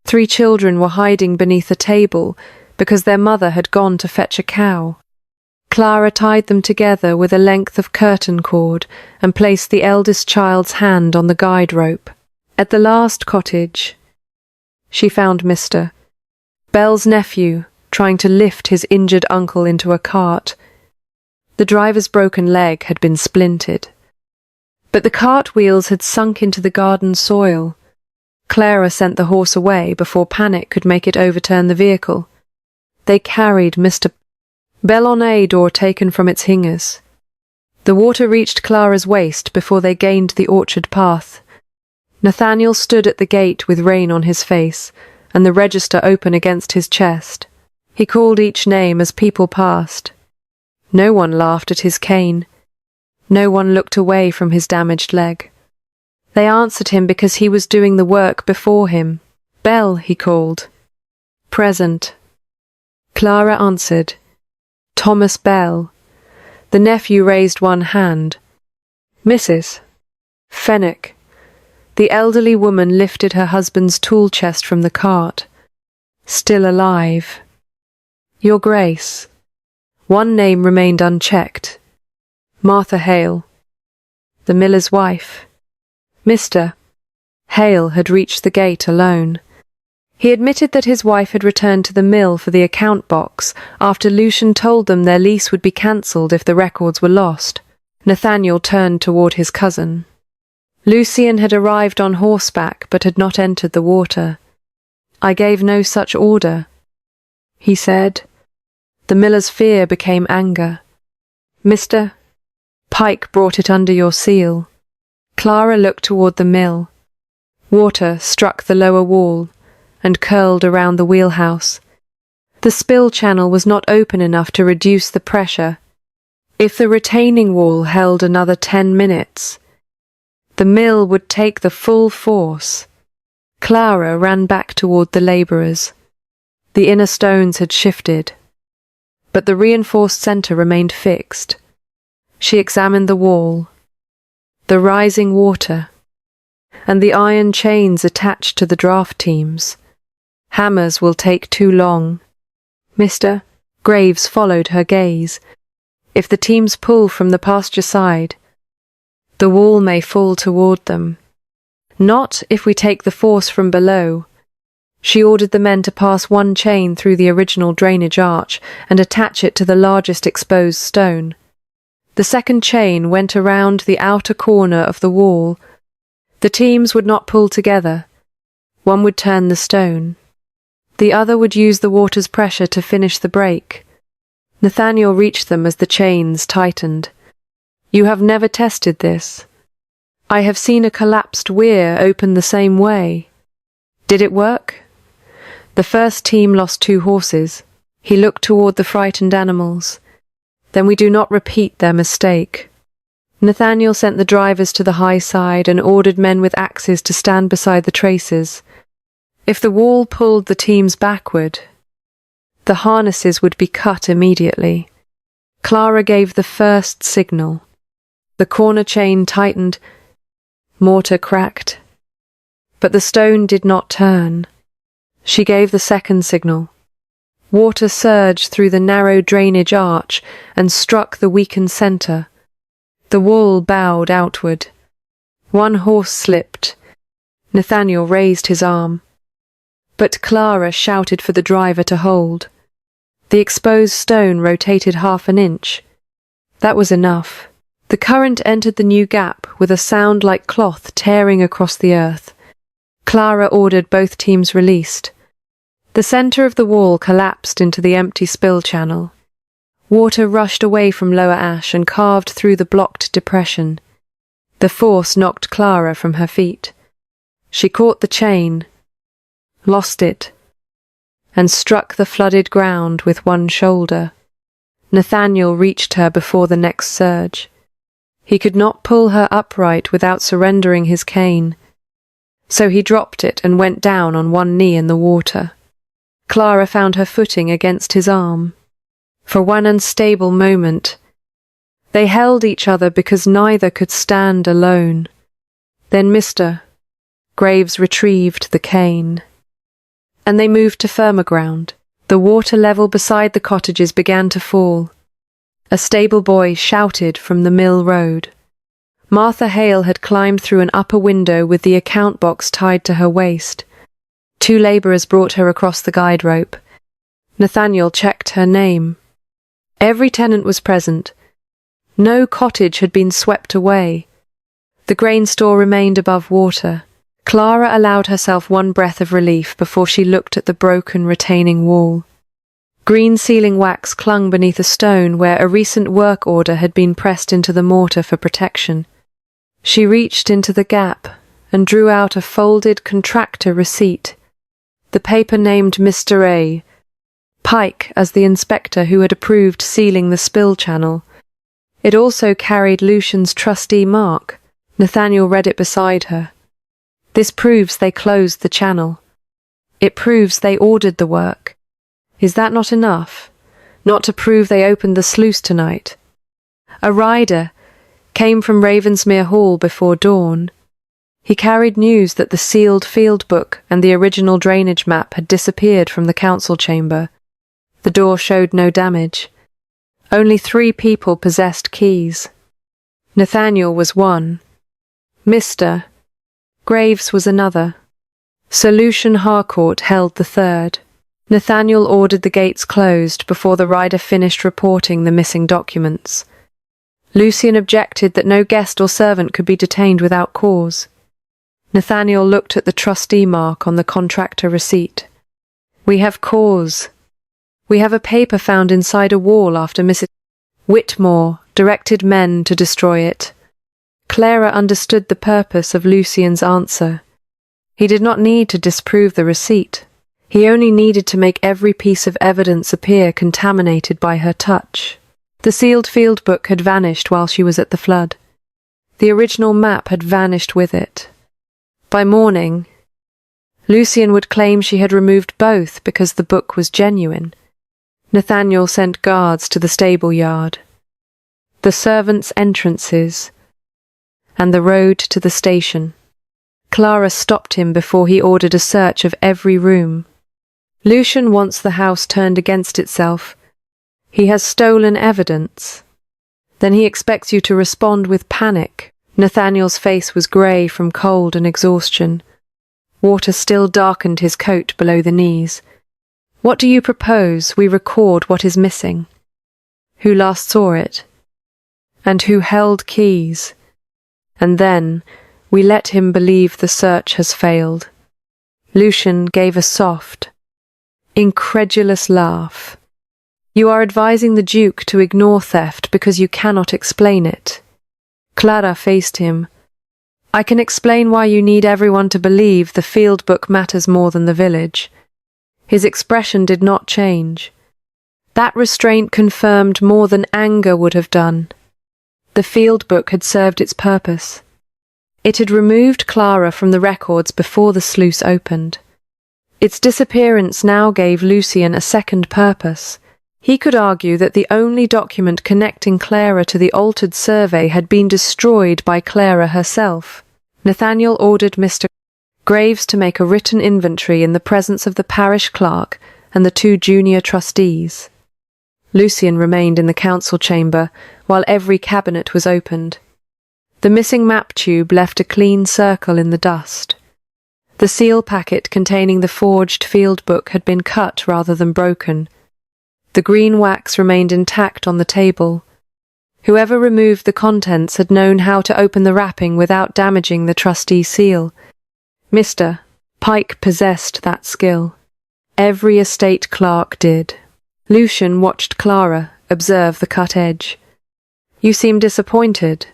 3 children were hiding beneath a table because their mother had gone to fetch a cow. Clara tied them together with a length of curtain cord and placed the eldest child's hand on the guide rope. At the last cottage, she found Mr. Bell's nephew trying to lift his injured uncle into a cart. The driver's broken leg had been splintered, but the cart wheels had sunk into the garden soil. Clara sent the horse away before panic could make it overturn the vehicle. They carried Mr. Bell on a door taken from its hingers. The water reached Clara's waist before they gained the orchard path. Nathaniel stood at the gate with rain on his face, and the register open against his chest. He called each name as people passed. No one laughed at his cane. No one looked away from his damaged leg. They answered him because he was doing the work before him. Bell, he called. Present. Clara answered. Thomas Bell. The nephew raised one hand. Mrs. Fenwick. The elderly woman lifted her husband's tool chest from the cart. Still alive. Your Grace. One name remained unchecked. Martha Hale. The miller's wife. Mr. Hale had reached the gate alone. He admitted that his wife had returned to the mill for the account box after Lucian told them their lease would be cancelled if the records were lost. Nathaniel turned toward his cousin. Lucian had arrived on horseback but had not entered the water. I gave no such order, he said. The miller's fear became anger. Mr. Pike brought it under your seal. Clara looked toward the mill. Water struck the lower wall and curled around the wheelhouse. The spill channel was not open enough to reduce the pressure. If the retaining wall held another 10 minutes, the mill would take the full force. Clara ran back toward the labourers. The inner stones had shifted, but the reinforced centre remained fixed. She examined the wall, the rising water, and the iron chains attached to the draft teams. Hammers will take too long. Mr. Graves followed her gaze. If the teams pull from the pasture side, the wall may fall toward them. Not if we take the force from below. She ordered the men to pass one chain through the original drainage arch and attach it to the largest exposed stone. The second chain went around the outer corner of the wall. The teams would not pull together. One would turn the stone. The other would use the water's pressure to finish the break. Nathaniel reached them as the chains tightened. You have never tested this. I have seen a collapsed weir open the same way. Did it work? The first team lost 2 horses. He looked toward the frightened animals. Then we do not repeat their mistake. Nathaniel sent the drivers to the high side and ordered men with axes to stand beside the traces. If the wall pulled the teams backward, the harnesses would be cut immediately. Clara gave the first signal. The corner chain tightened. Mortar cracked. But the stone did not turn. She gave the second signal. Water surged through the narrow drainage arch and struck the weakened centre. The wall bowed outward. One horse slipped. Nathaniel raised his arm. But Clara shouted for the driver to hold. The exposed stone rotated 1/2 inch. That was enough. The current entered the new gap with a sound like cloth tearing across the earth. Clara ordered both teams released. The centre of the wall collapsed into the empty spill channel. Water rushed away from Lower Ash and carved through the blocked depression. The force knocked Clara from her feet. She caught the chain, lost it, and struck the flooded ground with one shoulder. Nathaniel reached her before the next surge. He could not pull her upright without surrendering his cane, so he dropped it and went down on one knee in the water. Clara found her footing against his arm. For one unstable moment, they held each other because neither could stand alone. Then Mr. Graves retrieved the cane, and they moved to firmer ground. The water level beside the cottages began to fall. A stable boy shouted from the mill road. Martha Hale had climbed through an upper window with the account box tied to her waist. 2 labourers brought her across the guide rope. Nathaniel checked her name. Every tenant was present. No cottage had been swept away. The grain store remained above water. Clara allowed herself one breath of relief before she looked at the broken retaining wall. Green sealing wax clung beneath a stone where a recent work order had been pressed into the mortar for protection. She reached into the gap and drew out a folded contractor receipt. The paper named Mr. A. Pike as the inspector who had approved sealing the spill channel. It also carried Lucian's trustee mark. Nathaniel read it beside her. This proves they closed the channel. It proves they ordered the work. Is that not enough? Not to prove they opened the sluice tonight? A rider came from Ravensmere Hall before dawn. He carried news that the sealed field book and the original drainage map had disappeared from the council chamber. The door showed no damage. Only 3 people possessed keys. Nathaniel was one. Mr. Graves was another. Sir Lucian Harcourt held the third. Nathaniel ordered the gates closed before the rider finished reporting the missing documents. Lucian objected that no guest or servant could be detained without cause. Nathaniel looked at the trustee mark on the contractor receipt. We have cause. We have a paper found inside a wall after Mrs. Whitmore directed men to destroy it. Clara understood the purpose of Lucian's answer. He did not need to disprove the receipt. He only needed to make every piece of evidence appear contaminated by her touch. The sealed field book had vanished while she was at the flood. The original map had vanished with it. By morning, Lucian would claim she had removed both because the book was genuine. Nathaniel sent guards to the stable yard, the servants' entrances, and the road to the station. Clara stopped him before he ordered a search of every room. Lucian wants the house turned against itself. He has stolen evidence. Then he expects you to respond with panic. Nathaniel's face was grey from cold and exhaustion. Water still darkened his coat below the knees. What do you propose we record what is missing? Who last saw it? And who held keys? And then we let him believe the search has failed. Lucian gave a soft, incredulous laugh. You are advising the Duke to ignore theft because you cannot explain it. Clara faced him. I can explain why you need everyone to believe the field book matters more than the village. His expression did not change. That restraint confirmed more than anger would have done. The field book had served its purpose. It had removed Clara from the records before the sluice opened. Its disappearance now gave Lucian a second purpose. He could argue that the only document connecting Clara to the altered survey had been destroyed by Clara herself. Nathaniel ordered Mr. Graves to make a written inventory in the presence of the parish clerk and the 2 junior trustees. Lucian remained in the council chamber while every cabinet was opened. The missing map tube left a clean circle in the dust. The seal packet containing the forged field book had been cut rather than broken. The green wax remained intact on the table. Whoever removed the contents had known how to open the wrapping without damaging the trustee's seal. Mr. Pike possessed that skill. Every estate clerk did. Lucian watched Clara observe the cut edge. You seem disappointed,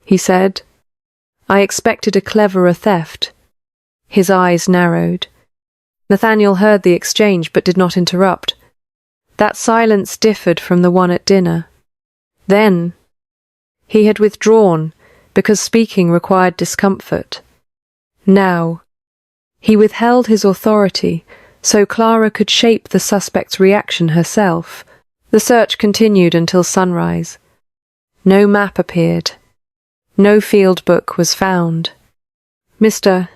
he said. I expected a cleverer theft. His eyes narrowed. Nathaniel heard the exchange but did not interrupt. That silence differed from the one at dinner. Then, he had withdrawn because speaking required discomfort. Now, he withheld his authority so Clara could shape the suspect's reaction herself. The search continued until sunrise. No map appeared. No field book was found. Mr.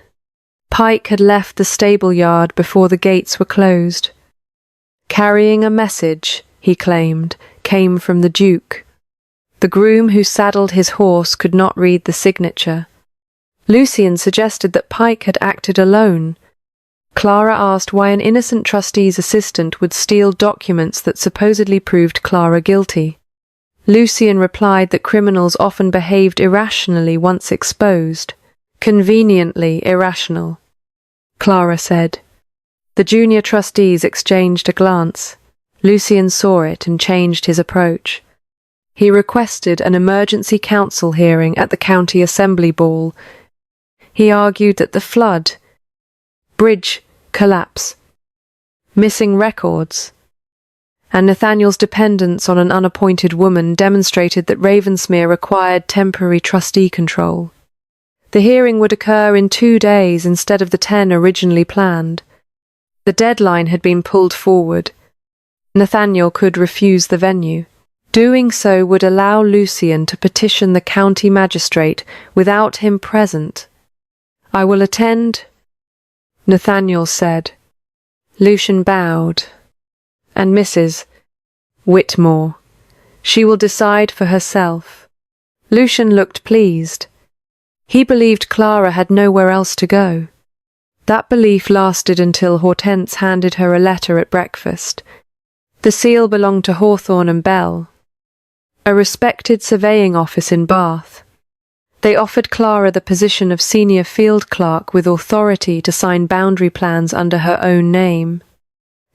Pike had left the stable yard before the gates were closed. Carrying a message, he claimed, came from the Duke. The groom who saddled his horse could not read the signature. Lucian suggested that Pike had acted alone. Clara asked why an innocent trustee's assistant would steal documents that supposedly proved Clara guilty. Lucian replied that criminals often behaved irrationally once exposed. Conveniently irrational, Clara said. The junior trustees exchanged a glance. Lucian saw it and changed his approach. He requested an emergency council hearing at the county assembly ball. He argued that the flood bridge collapse, missing records, and Nathaniel's dependence on an unappointed woman demonstrated that Ravensmere required temporary trustee control. The hearing would occur in 2 days instead of the 10 originally planned. The deadline had been pulled forward. Nathaniel could refuse the venue. Doing so would allow Lucian to petition the county magistrate without him present. "I will attend," Nathaniel said. Lucian bowed. "And Mrs. Whitmore. She will decide for herself." Lucian looked pleased. He believed Clara had nowhere else to go. That belief lasted until Hortense handed her a letter at breakfast. The seal belonged to Hawthorne and Bell, a respected surveying office in Bath. They offered Clara the position of senior field clerk with authority to sign boundary plans under her own name.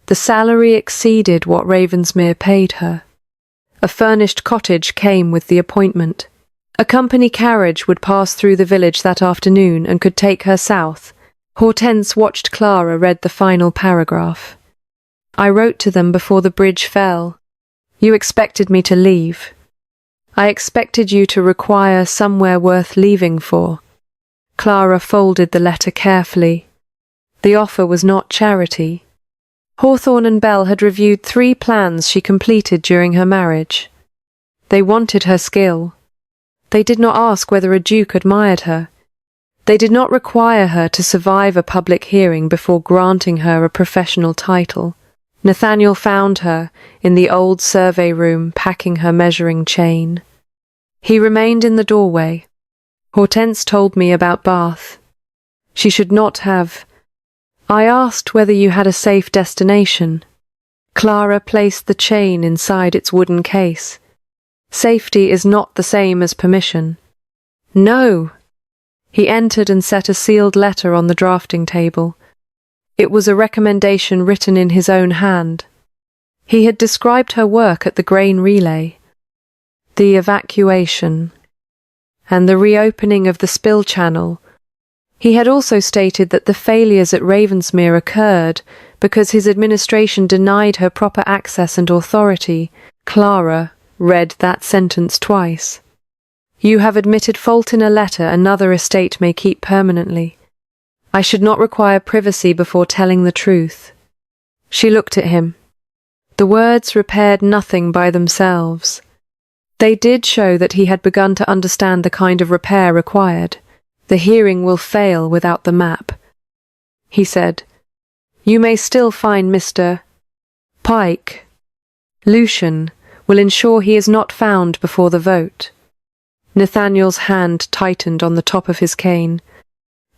The salary exceeded what Ravensmere paid her. A furnished cottage came with the appointment. A company carriage would pass through the village that afternoon and could take her south. Hortense watched Clara read the final paragraph. "I wrote to them before the bridge fell. You expected me to leave. I expected you to require somewhere worth leaving for." Clara folded the letter carefully. The offer was not charity. Hawthorne and Bell had reviewed 3 plans she completed during her marriage. They wanted her skill. They did not ask whether a duke admired her. They did not require her to survive a public hearing before granting her a professional title. Nathaniel found her in the old survey room packing her measuring chain. He remained in the doorway. "Hortense told me about Bath. She should not have. I asked whether you had a safe destination." Clara placed the chain inside its wooden case. "Safety is not the same as permission." "No." He entered and set a sealed letter on the drafting table. It was a recommendation written in his own hand. He had described her work at the grain relay, the evacuation, and the reopening of the spill channel. He had also stated that the failures at Ravensmere occurred because his administration denied her proper access and authority. Clara read that sentence twice. "You have admitted fault in a letter another estate may keep permanently. I should not require privacy before telling the truth." She looked at him. The words repaired nothing by themselves. They did show that he had begun to understand the kind of repair required. "The hearing will fail without the map," he said. "You may still find Mr. Pike. Lucian will ensure he is not found before the vote." Nathaniel's hand tightened on the top of his cane.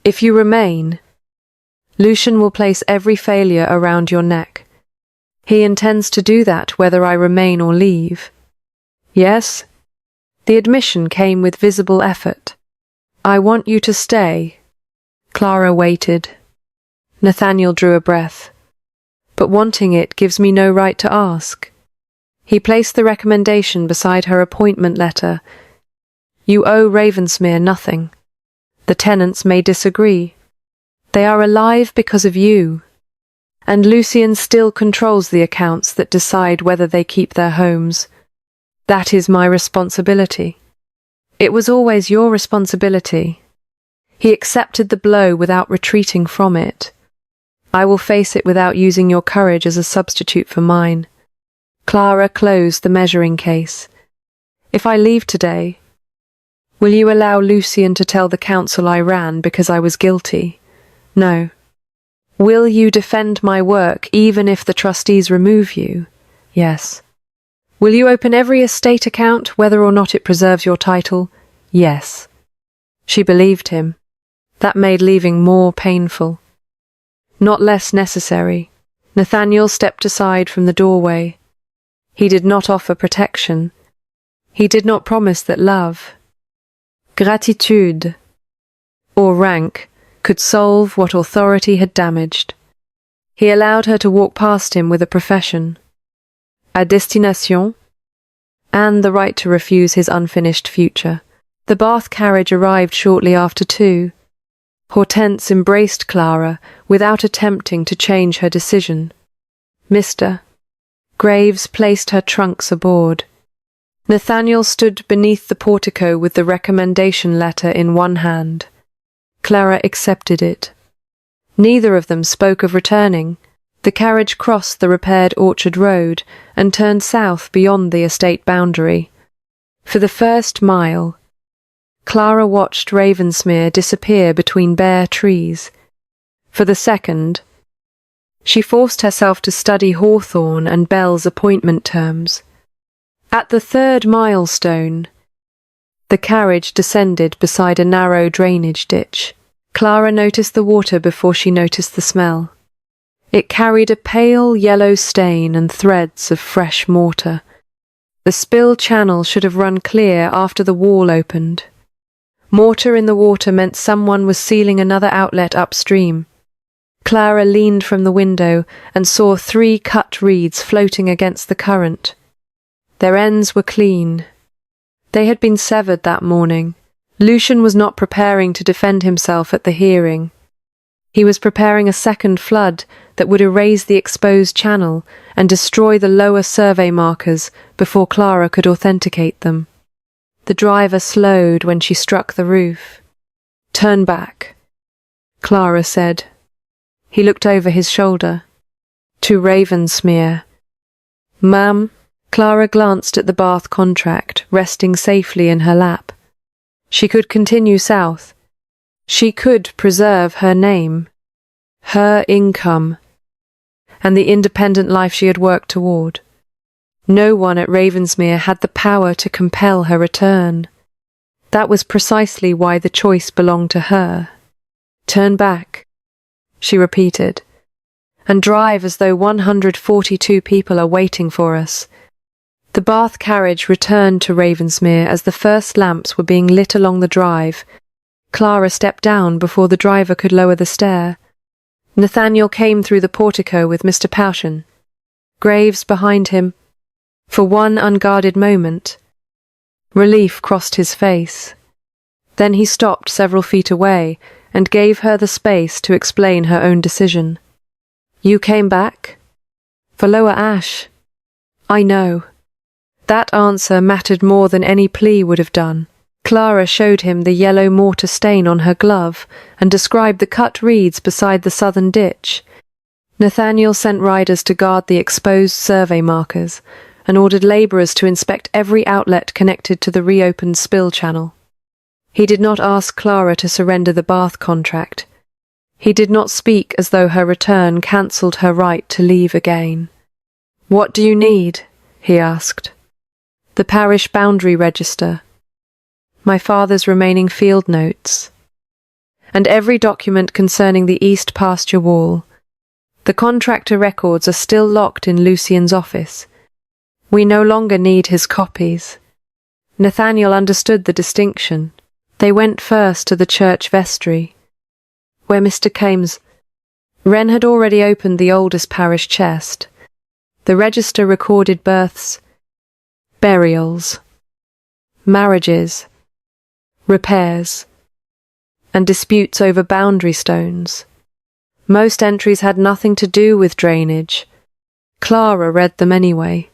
"If you remain, Lucian will place every failure around your neck. He intends to do that whether I remain or leave." "Yes?" The admission came with visible effort. "I want you to stay." Clara waited. Nathaniel drew a breath. "But wanting it gives me no right to ask." He placed the recommendation beside her appointment letter. "You owe Ravensmere nothing. The tenants may disagree. They are alive because of you. And Lucian still controls the accounts that decide whether they keep their homes. That is my responsibility." "It was always your responsibility." He accepted the blow without retreating from it. "I will face it without using your courage as a substitute for mine." Clara closed the measuring case. "If I leave today, will you allow Lucian to tell the council I ran because I was guilty? No. Will you defend my work even if the trustees remove you? Yes. Will you open every estate account whether or not it preserves your title? Yes." She believed him. That made leaving more painful, not less necessary. Nathaniel stepped aside from the doorway. He did not offer protection. He did not promise that love, gratitude, or rank could solve what authority had damaged. He allowed her to walk past him with a profession, a destination, and the right to refuse his unfinished future. The Bath carriage arrived shortly after 2. Hortense embraced Clara without attempting to change her decision. Mr. Graves placed her trunks aboard. Nathaniel stood beneath the portico with the recommendation letter in one hand. Clara accepted it. Neither of them spoke of returning. The carriage crossed the repaired Orchard Road and turned south beyond the estate boundary. For the first mile, Clara watched Ravensmere disappear between bare trees. For the second, she forced herself to study Hawthorne and Bell's appointment terms. At the third milestone, the carriage descended beside a narrow drainage ditch. Clara noticed the water before she noticed the smell. It carried a pale yellow stain and threads of fresh mortar. The spill channel should have run clear after the wall opened. Mortar in the water meant someone was sealing another outlet upstream. Clara leaned from the window and saw 3 cut reeds floating against the current. Their ends were clean. They had been severed that morning. Lucian was not preparing to defend himself at the hearing. He was preparing a second flood that would erase the exposed channel and destroy the lower survey markers before Clara could authenticate them. The driver slowed when she struck the roof. "Turn back," Clara said. He looked over his shoulder. "To Ravensmere." "Ma'am?" Clara glanced at the Bath contract, resting safely in her lap. She could continue south. She could preserve her name, her income, and the independent life she had worked toward. No one at Ravensmere had the power to compel her return. That was precisely why the choice belonged to her. "Turn back," she repeated, "and drive as though 142 people are waiting for us." The Bath carriage returned to Ravensmere as the first lamps were being lit along the drive. Clara stepped down before the driver could lower the stair. Nathaniel came through the portico with Mr. Pauchan. Graves behind him. For one unguarded moment, relief crossed his face. Then he stopped several feet away and gave her the space to explain her own decision. "You came back?" "For Lower Ash." "I know." That answer mattered more than any plea would have done. Clara showed him the yellow mortar stain on her glove and described the cut reeds beside the southern ditch. Nathaniel sent riders to guard the exposed survey markers and ordered labourers to inspect every outlet connected to the reopened spill channel. He did not ask Clara to surrender the Bath contract. He did not speak as though her return cancelled her right to leave again. "What do you need?" he asked. "The parish boundary register, my father's remaining field notes, and every document concerning the east pasture wall. The contractor records are still locked in Lucian's office. We no longer need his copies." Nathaniel understood the distinction. They went first to the church vestry, where Mr. Kames. Wren had already opened the oldest parish chest. The register recorded births, burials, marriages, repairs, and disputes over boundary stones. Most entries had nothing to do with drainage. Clara read them anyway.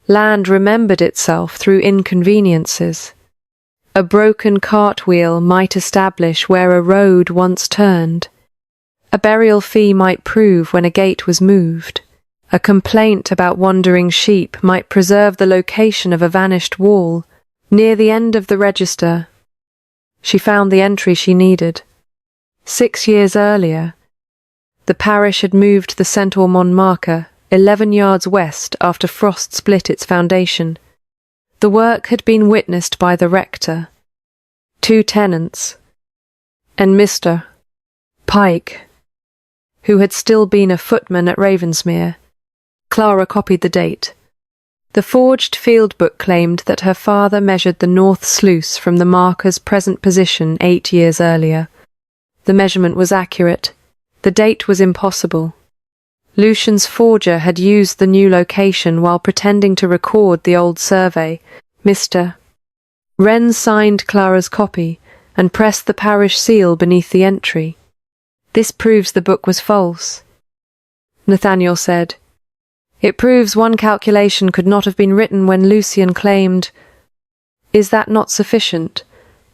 Land remembered itself through inconveniences. A broken cartwheel might establish where a road once turned. A burial fee might prove when a gate was moved. A complaint about wandering sheep might preserve the location of a vanished wall. Near the end of the register, she found the entry she needed. 6 years earlier, the parish had moved the St. Ormond marker 11 yards west after frost split its foundation. The work had been witnessed by the rector, 2 tenants, and Mr. Pike, who had still been a footman at Ravensmere. Clara copied the date. The forged field book claimed that her father measured the north sluice from the marker's present position 8 years earlier. The measurement was accurate. The date was impossible. Lucian's forger had used the new location while pretending to record the old survey. Mr. Wren signed Clara's copy and pressed the parish seal beneath the entry. "This proves the book was false," Nathaniel said. "It proves one calculation could not have been written when Lucian claimed—" "Is that not sufficient?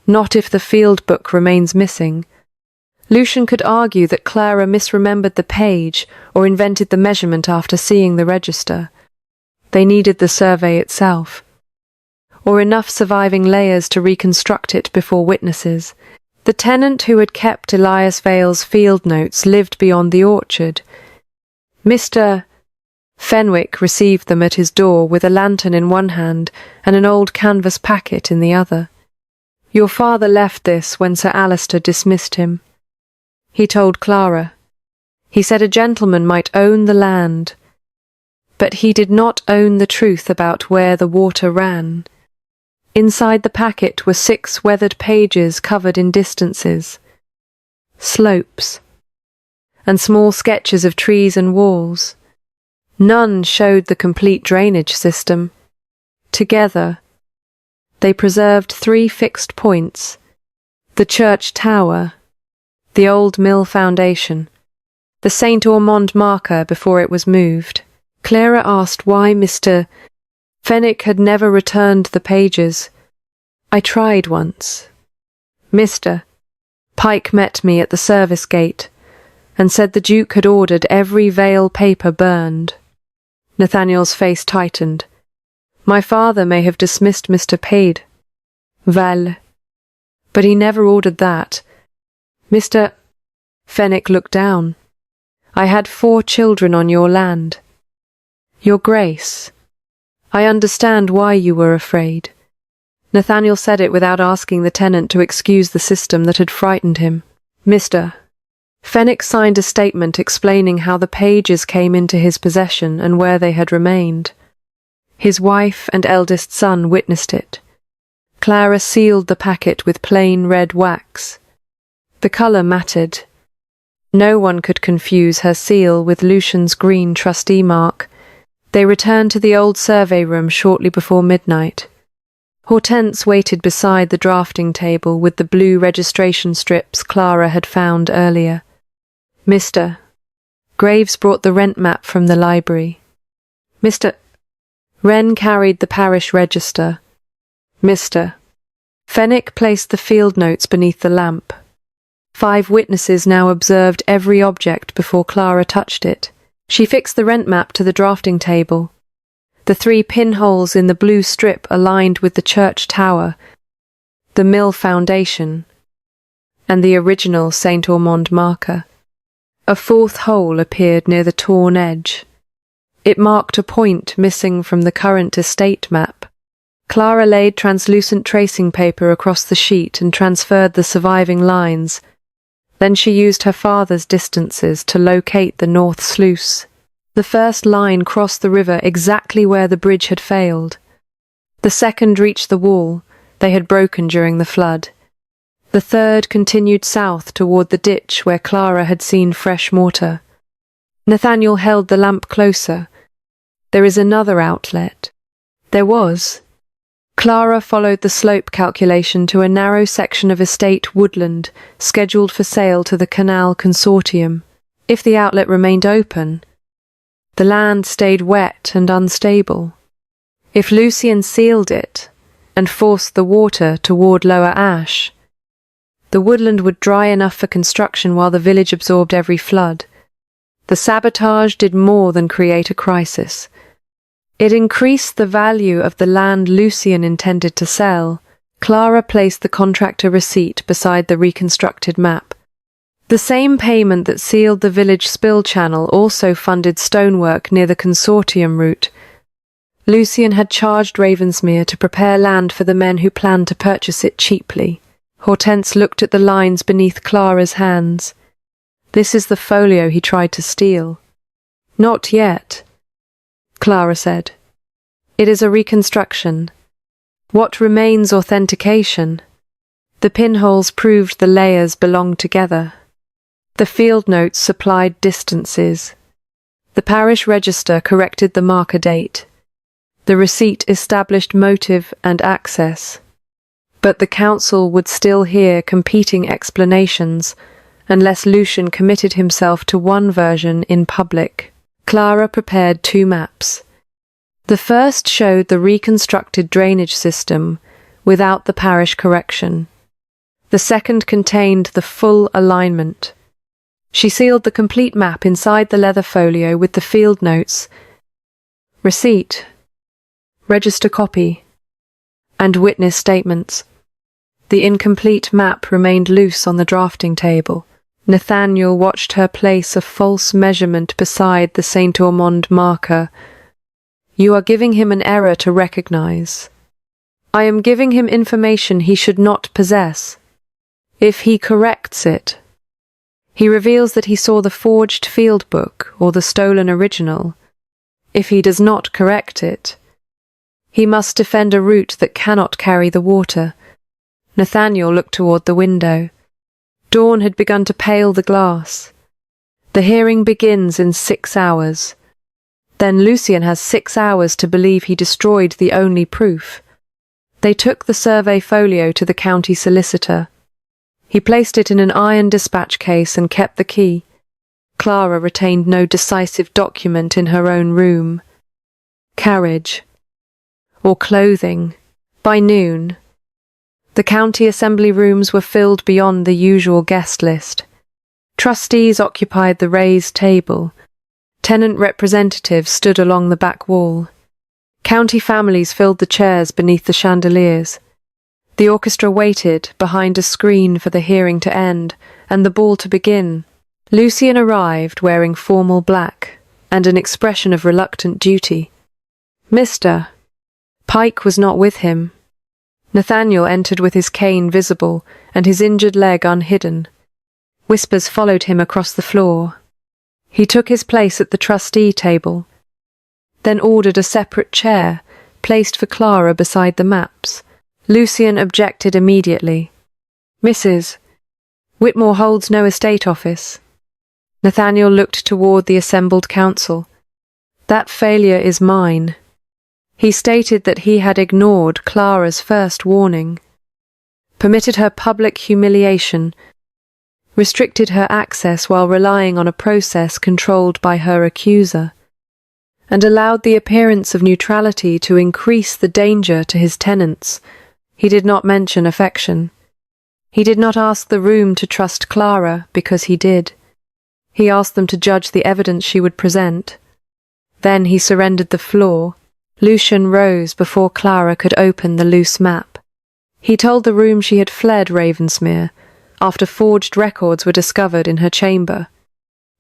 Not if the field book remains missing. Lucian could argue that Clara misremembered the page or invented the measurement after seeing the register. They needed the survey itself, or enough surviving layers to reconstruct it before witnesses. The tenant who had kept Elias Vale's field notes lived beyond the orchard. Mr. Fenwick received them at his door with a lantern in one hand and an old canvas packet in the other. Your father left this when Sir Alister dismissed him. He told Clara. He said a gentleman might own the land, but he did not own the truth about where the water ran. Inside the packet were 6 weathered pages covered in distances, slopes, and small sketches of trees and walls. None showed the complete drainage system. Together, they preserved 3 fixed points: the church tower, the old mill foundation, the St. Ormond marker before it was moved. Clara asked why Mr. Fenwick had never returned the pages. I tried once. Mr. Pike met me at the service gate and said the Duke had ordered every Vale paper burned. Nathaniel's face tightened. My father may have dismissed Mr. Paid, Val, but he never ordered that. Mr. Fenwick looked down. I had 4 children on your land. Your Grace, I understand why you were afraid. Nathaniel said it without asking the tenant to excuse the system that had frightened him. Mr. Fenwick signed a statement explaining how the pages came into his possession and where they had remained. His wife and eldest son witnessed it. Clara sealed the packet with plain red wax. The colour mattered. No one could confuse her seal with Lucian's green trustee mark. They returned to the old survey room shortly before midnight. Hortense waited beside the drafting table with the blue registration strips Clara had found earlier. Mr. Graves brought the rent map from the library. Mr. Wren carried the parish register. Mr. Fenwick placed the field notes beneath the lamp. 5 witnesses now observed every object before Clara touched it. She fixed the rent map to the drafting table. The 3 pinholes in the blue strip aligned with the church tower, the mill foundation, and the original St. Ormond marker. A 4th hole appeared near the torn edge. It marked a point missing from the current estate map. Clara laid translucent tracing paper across the sheet and transferred the surviving lines. Then she used her father's distances to locate the north sluice. The first line crossed the river exactly where the bridge had failed. The second reached the wall they had broken during the flood. The third continued south toward the ditch where Clara had seen fresh mortar. Nathaniel held the lamp closer. There is another outlet. There was. Clara followed the slope calculation to a narrow section of estate woodland scheduled for sale to the Canal Consortium. If the outlet remained open, the land stayed wet and unstable. If Lucian sealed it and forced the water toward Lower Ash, the woodland would dry enough for construction while the village absorbed every flood. The sabotage did more than create a crisis. It increased the value of the land Lucian intended to sell. Clara placed the contractor receipt beside the reconstructed map. The same payment that sealed the village spill channel also funded stonework near the consortium route. Lucian had charged Ravensmere to prepare land for the men who planned to purchase it cheaply. Hortense looked at the lines beneath Clara's hands. This is the folio he tried to steal. Not yet, Clara said. It is a reconstruction. What remains authentication? The pinholes proved the layers belonged together. The field notes supplied distances. The parish register corrected the marker date. The receipt established motive and access. But the council would still hear competing explanations unless Lucian committed himself to one version in public. Clara prepared 2 maps. The first showed the reconstructed drainage system without the parish correction. The second contained the full alignment. She sealed the complete map inside the leather folio with the field notes, receipt, register copy, and witness statements. The incomplete map remained loose on the drafting table. Nathaniel watched her place a false measurement beside the Saint Ormond marker. You are giving him an error to recognize. I am giving him information he should not possess. If he corrects it, he reveals that he saw the forged field book or the stolen original. If he does not correct it, he must defend a route that cannot carry the water. Nathaniel looked toward the window. Dawn had begun to pale the glass. The hearing begins in 6 hours. Then Lucian has 6 hours to believe he destroyed the only proof. They took the survey folio to the county solicitor. He placed it in an iron dispatch case and kept the key. Clara retained no decisive document in her own room. Carriage. Or clothing. By noon, the county assembly rooms were filled beyond the usual guest list. Trustees occupied the raised table. Tenant representatives stood along the back wall. County families filled the chairs beneath the chandeliers. The orchestra waited behind a screen for the hearing to end and the ball to begin. Lucian arrived wearing formal black and an expression of reluctant duty. Mr. Pike was not with him. Nathaniel entered with his cane visible and his injured leg unhidden. Whispers followed him across the floor. He took his place at the trustee table, then ordered a separate chair placed for Clara beside the maps. Lucian objected immediately. Mrs. Whitmore holds no estate office. Nathaniel looked toward the assembled council. That failure is mine. He stated that he had ignored Clara's first warning, permitted her public humiliation, restricted her access while relying on a process controlled by her accuser, and allowed the appearance of neutrality to increase the danger to his tenants. He did not mention affection. He did not ask the room to trust Clara because he did. He asked them to judge the evidence she would present. Then he surrendered the floor. Lucian rose before Clara could open the loose map. He told the room she had fled Ravensmere after forged records were discovered in her chamber.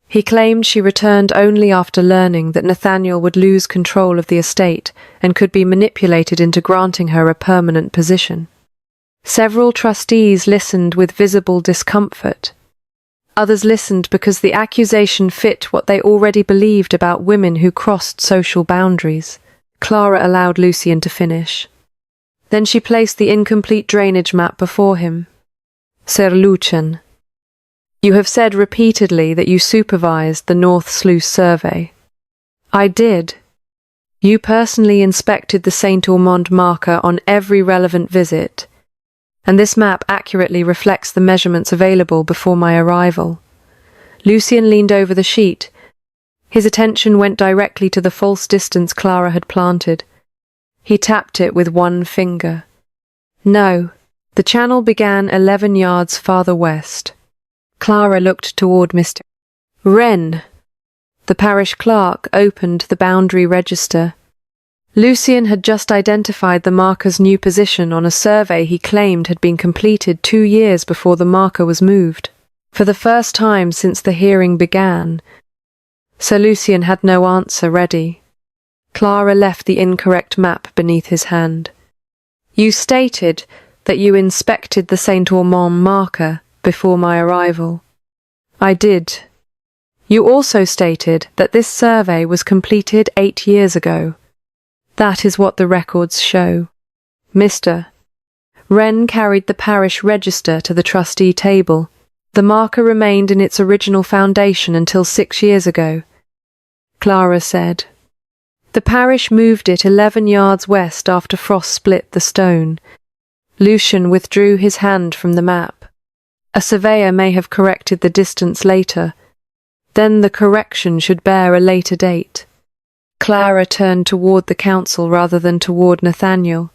He claimed she returned only after learning that Nathaniel would lose control of the estate and could be manipulated into granting her a permanent position. Several trustees listened with visible discomfort. Others listened because the accusation fit what they already believed about women who crossed social boundaries. Clara allowed Lucian to finish. Then she placed the incomplete drainage map before him. Sir Lucian, you have said repeatedly that you supervised the North Sluice survey. I did. You personally inspected the Saint Ormond marker on every relevant visit, and this map accurately reflects the measurements available before my arrival. Lucian leaned over the sheet. His attention went directly to the false distance Clara had planted. He tapped it with one finger. No, the channel began 11 yards farther west. Clara looked toward Mr. Wren. The parish clerk opened the boundary register. Lucian had just identified the marker's new position on a survey he claimed had been completed 2 years before the marker was moved. For the first time since the hearing began, Sir Lucian had no answer ready. Clara left the incorrect map beneath his hand. You stated that you inspected the Saint Ormond marker before my arrival. I did. You also stated that this survey was completed 8 years ago. That is what the records show. Mr. Wren carried the parish register to the trustee table. The marker remained in its original foundation until 6 years ago. Clara said. The parish moved it 11 yards west after frost split the stone. Lucian withdrew his hand from the map. A surveyor may have corrected the distance later. Then the correction should bear a later date. Clara turned toward the council rather than toward Nathaniel.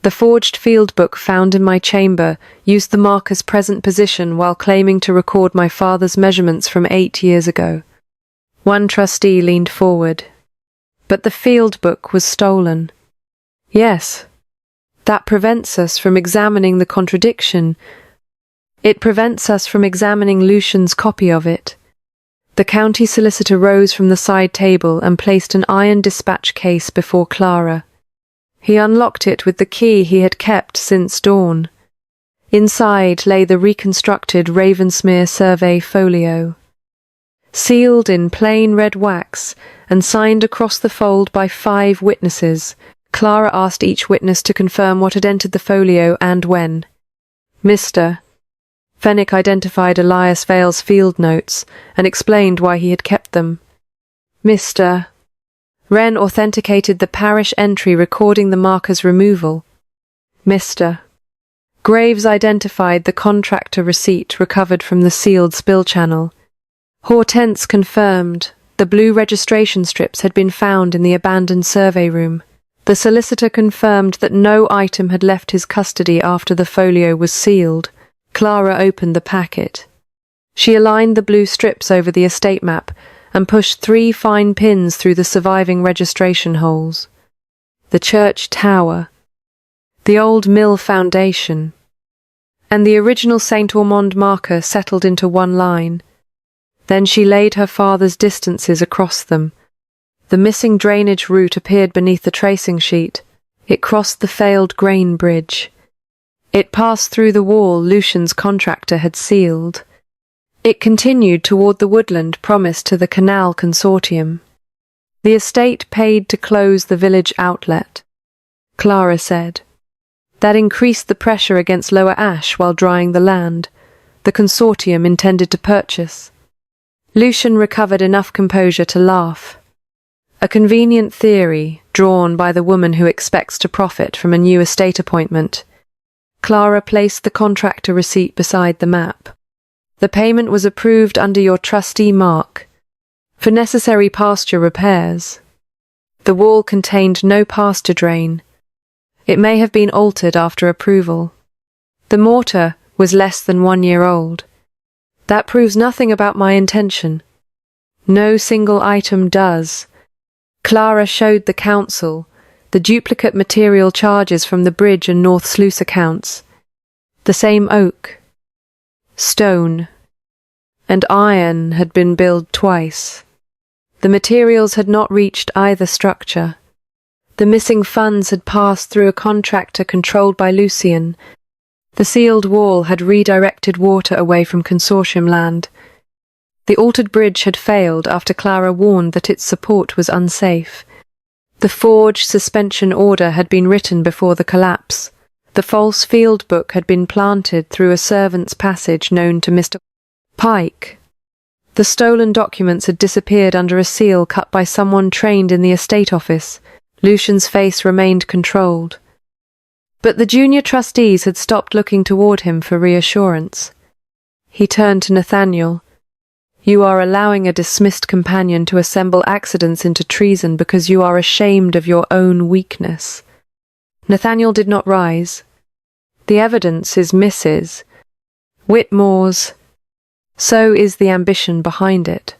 The forged field book found in my chamber used the marker's present position while claiming to record my father's measurements from 8 years ago. One trustee leaned forward. But the field book was stolen. Yes. That prevents us from examining the contradiction. It prevents us from examining Lucian's copy of it. The county solicitor rose from the side table and placed an iron dispatch case before Clara. He unlocked it with the key he had kept since dawn. Inside lay the reconstructed Ravensmere survey folio. Sealed in plain red wax and signed across the fold by 5 witnesses, Clara asked each witness to confirm what had entered the folio and when. Mr. Fenwick identified Elias Vale's field notes and explained why he had kept them. Mr. Wren authenticated the parish entry recording the marker's removal. Mr. Graves identified the contractor receipt recovered from the sealed spill channel. Hortense confirmed the blue registration strips had been found in the abandoned survey room. The solicitor confirmed that no item had left his custody after the folio was sealed. Clara opened the packet. She aligned the blue strips over the estate map and pushed 3 fine pins through the surviving registration holes. The church tower, the old mill foundation, and the original St. Ormond marker settled into one line. Then she laid her father's distances across them. The missing drainage route appeared beneath the tracing sheet. It crossed the failed grain bridge. It passed through the wall Lucian's contractor had sealed. It continued toward the woodland promised to the canal consortium. The estate paid to close the village outlet, Clara said. That increased the pressure against Lower Ash while drying the land. The consortium intended to purchase. Lucian recovered enough composure to laugh. A convenient theory drawn by the woman who expects to profit from a new estate appointment. Clara placed the contractor receipt beside the map. The payment was approved under your trustee mark for necessary pasture repairs. The wall contained no pasture drain. It may have been altered after approval. The mortar was less than 1 year old. That proves nothing about my intention. No single item does. Clara showed the council the duplicate material charges from the bridge and North Sluice accounts. The same oak, stone, and iron had been billed twice. The materials had not reached either structure. The missing funds had passed through a contractor controlled by Lucian. The sealed wall had redirected water away from consortium land. The altered bridge had failed after Clara warned that its support was unsafe. The forged suspension order had been written before the collapse. The false field book had been planted through a servant's passage known to Mr. Pike. The stolen documents had disappeared under a seal cut by someone trained in the estate office. Lucian's face remained controlled. But the junior trustees had stopped looking toward him for reassurance. He turned to Nathaniel. You are allowing a dismissed companion to assemble accidents into treason because you are ashamed of your own weakness. Nathaniel did not rise. The evidence is Mrs. Whitmore's. So is the ambition behind it.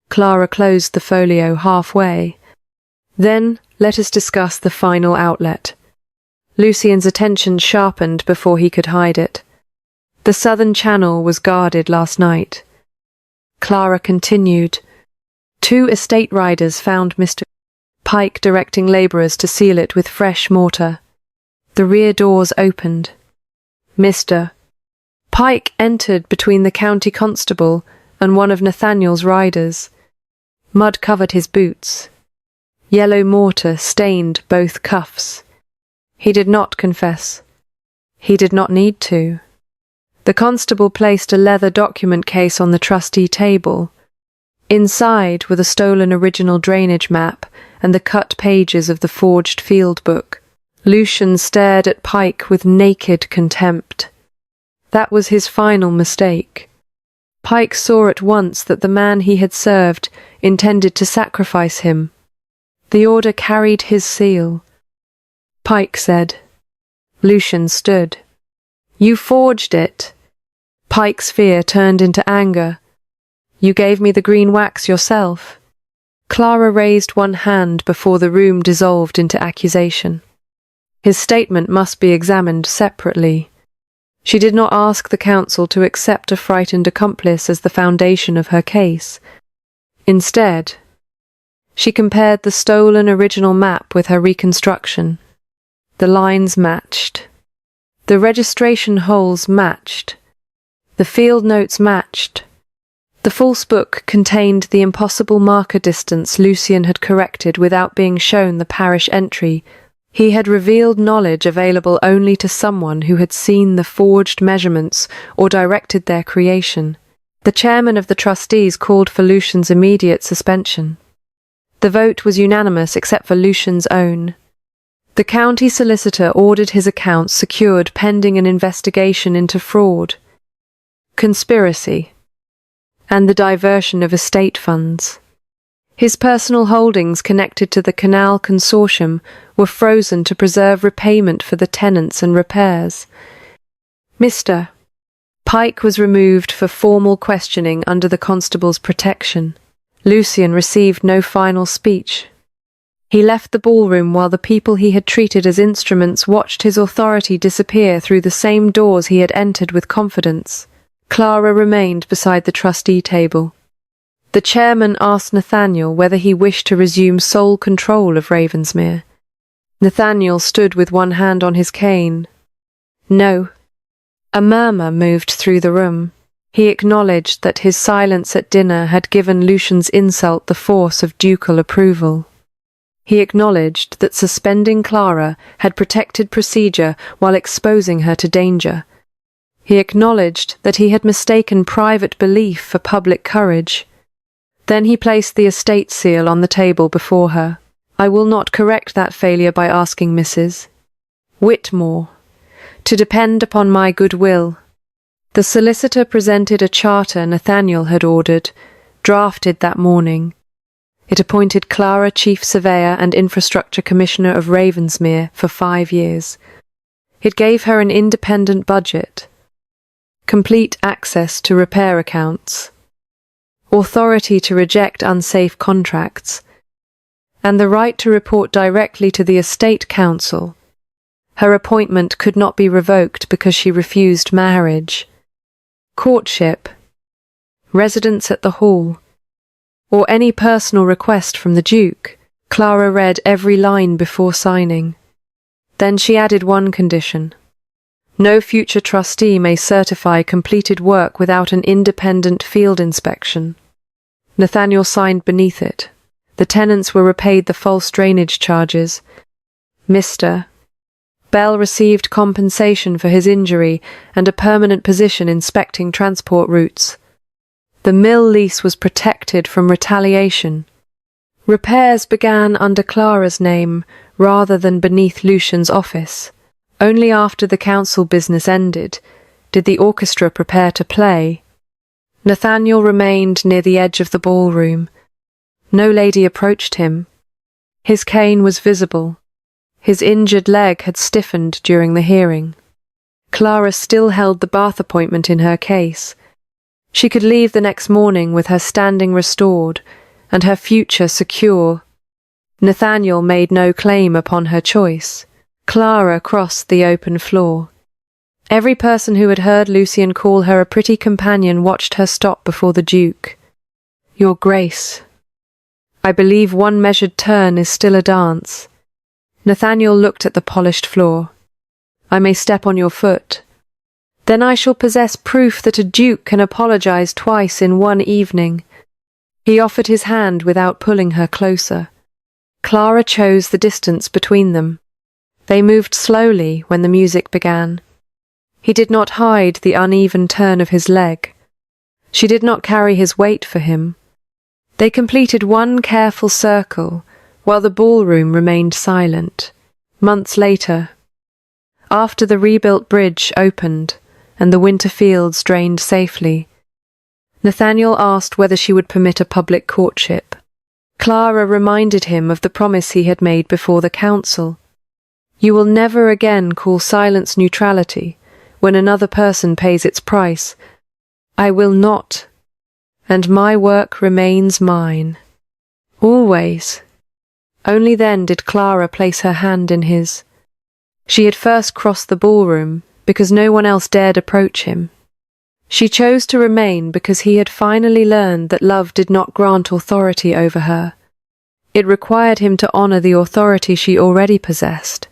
Clara closed the folio halfway. Then let us discuss the final outlet. Lucian's attention sharpened before he could hide it. The southern channel was guarded last night. Clara continued. 2 estate riders found Mr. Pike directing labourers to seal it with fresh mortar. The rear doors opened. Mr. Pike entered between the county constable and one of Nathaniel's riders. Mud covered his boots. Yellow mortar stained both cuffs. He did not confess. He did not need to. The constable placed a leather document case on the trustee table. Inside were the stolen original drainage map and the cut pages of the forged field book. Lucian stared at Pike with naked contempt. That was his final mistake. Pike saw at once that the man he had served intended to sacrifice him. The order carried his seal. Pike said. Lucian stood. You forged it. Pike's fear turned into anger. You gave me the green wax yourself. Clara raised one hand before the room dissolved into accusation. His statement must be examined separately. She did not ask the council to accept a frightened accomplice as the foundation of her case. Instead, she compared the stolen original map with her reconstruction. The lines matched. The registration holes matched. The field notes matched. The false book contained the impossible marker distance Lucian had corrected without being shown the parish entry. He had revealed knowledge available only to someone who had seen the forged measurements or directed their creation. The chairman of the trustees called for Lucian's immediate suspension. The vote was unanimous except for Lucian's own. The county solicitor ordered his accounts secured pending an investigation into fraud, conspiracy, and the diversion of estate funds. His personal holdings connected to the canal consortium were frozen to preserve repayment for the tenants and repairs. Mr. Pike was removed for formal questioning under the constable's protection. Lucian received no final speech. He left the ballroom while the people he had treated as instruments watched his authority disappear through the same doors he had entered with confidence. Clara remained beside the trustee table. The chairman asked Nathaniel whether he wished to resume sole control of Ravensmere. Nathaniel stood with one hand on his cane. No. A murmur moved through the room. He acknowledged that his silence at dinner had given Lucian's insult the force of ducal approval. He acknowledged that suspending Clara had protected procedure while exposing her to danger. He acknowledged that he had mistaken private belief for public courage. Then he placed the estate seal on the table before her. I will not correct that failure by asking Mrs. Whitmore to depend upon my goodwill. The solicitor presented a charter Nathaniel had ordered, drafted that morning. It appointed Clara Chief Surveyor and Infrastructure Commissioner of Ravensmere for 5 years. It gave her an independent budget, complete access to repair accounts, authority to reject unsafe contracts, and the right to report directly to the estate council. Her appointment could not be revoked because she refused marriage, courtship, residence at the hall, or any personal request from the Duke. Clara read every line before signing. Then she added one condition. No future trustee may certify completed work without an independent field inspection. Nathaniel signed beneath it. The tenants were repaid the false drainage charges. Mr. Bell received compensation for his injury and a permanent position inspecting transport routes. The mill lease was protected from retaliation. Repairs began under Clara's name rather than beneath Lucian's office. Only after the council business ended did the orchestra prepare to play. Nathaniel remained near the edge of the ballroom. No lady approached him. His cane was visible. His injured leg had stiffened during the hearing. Clara still held the bath appointment in her case. She could leave the next morning with her standing restored and her future secure. Nathaniel made no claim upon her choice. Clara crossed the open floor. Every person who had heard Lucian call her a pretty companion watched her stop before the Duke. Your Grace, I believe one measured turn is still a dance. Nathaniel looked at the polished floor. I may step on your foot. Then I shall possess proof that a duke can apologize twice in one evening. He offered his hand without pulling her closer. Clara chose the distance between them. They moved slowly when the music began. He did not hide the uneven turn of his leg. She did not carry his weight for him. They completed one careful circle, while the ballroom remained silent. Months later, after the rebuilt bridge opened and the winter fields drained safely, Nathaniel asked whether she would permit a public courtship. Clara reminded him of the promise he had made before the council. "You will never again call silence neutrality when another person pays its price. I will not, and my work remains mine. Always." Only then did Clara place her hand in his. She had first crossed the ballroom because no one else dared approach him. She chose to remain because he had finally learned that love did not grant authority over her. It required him to honor the authority she already possessed.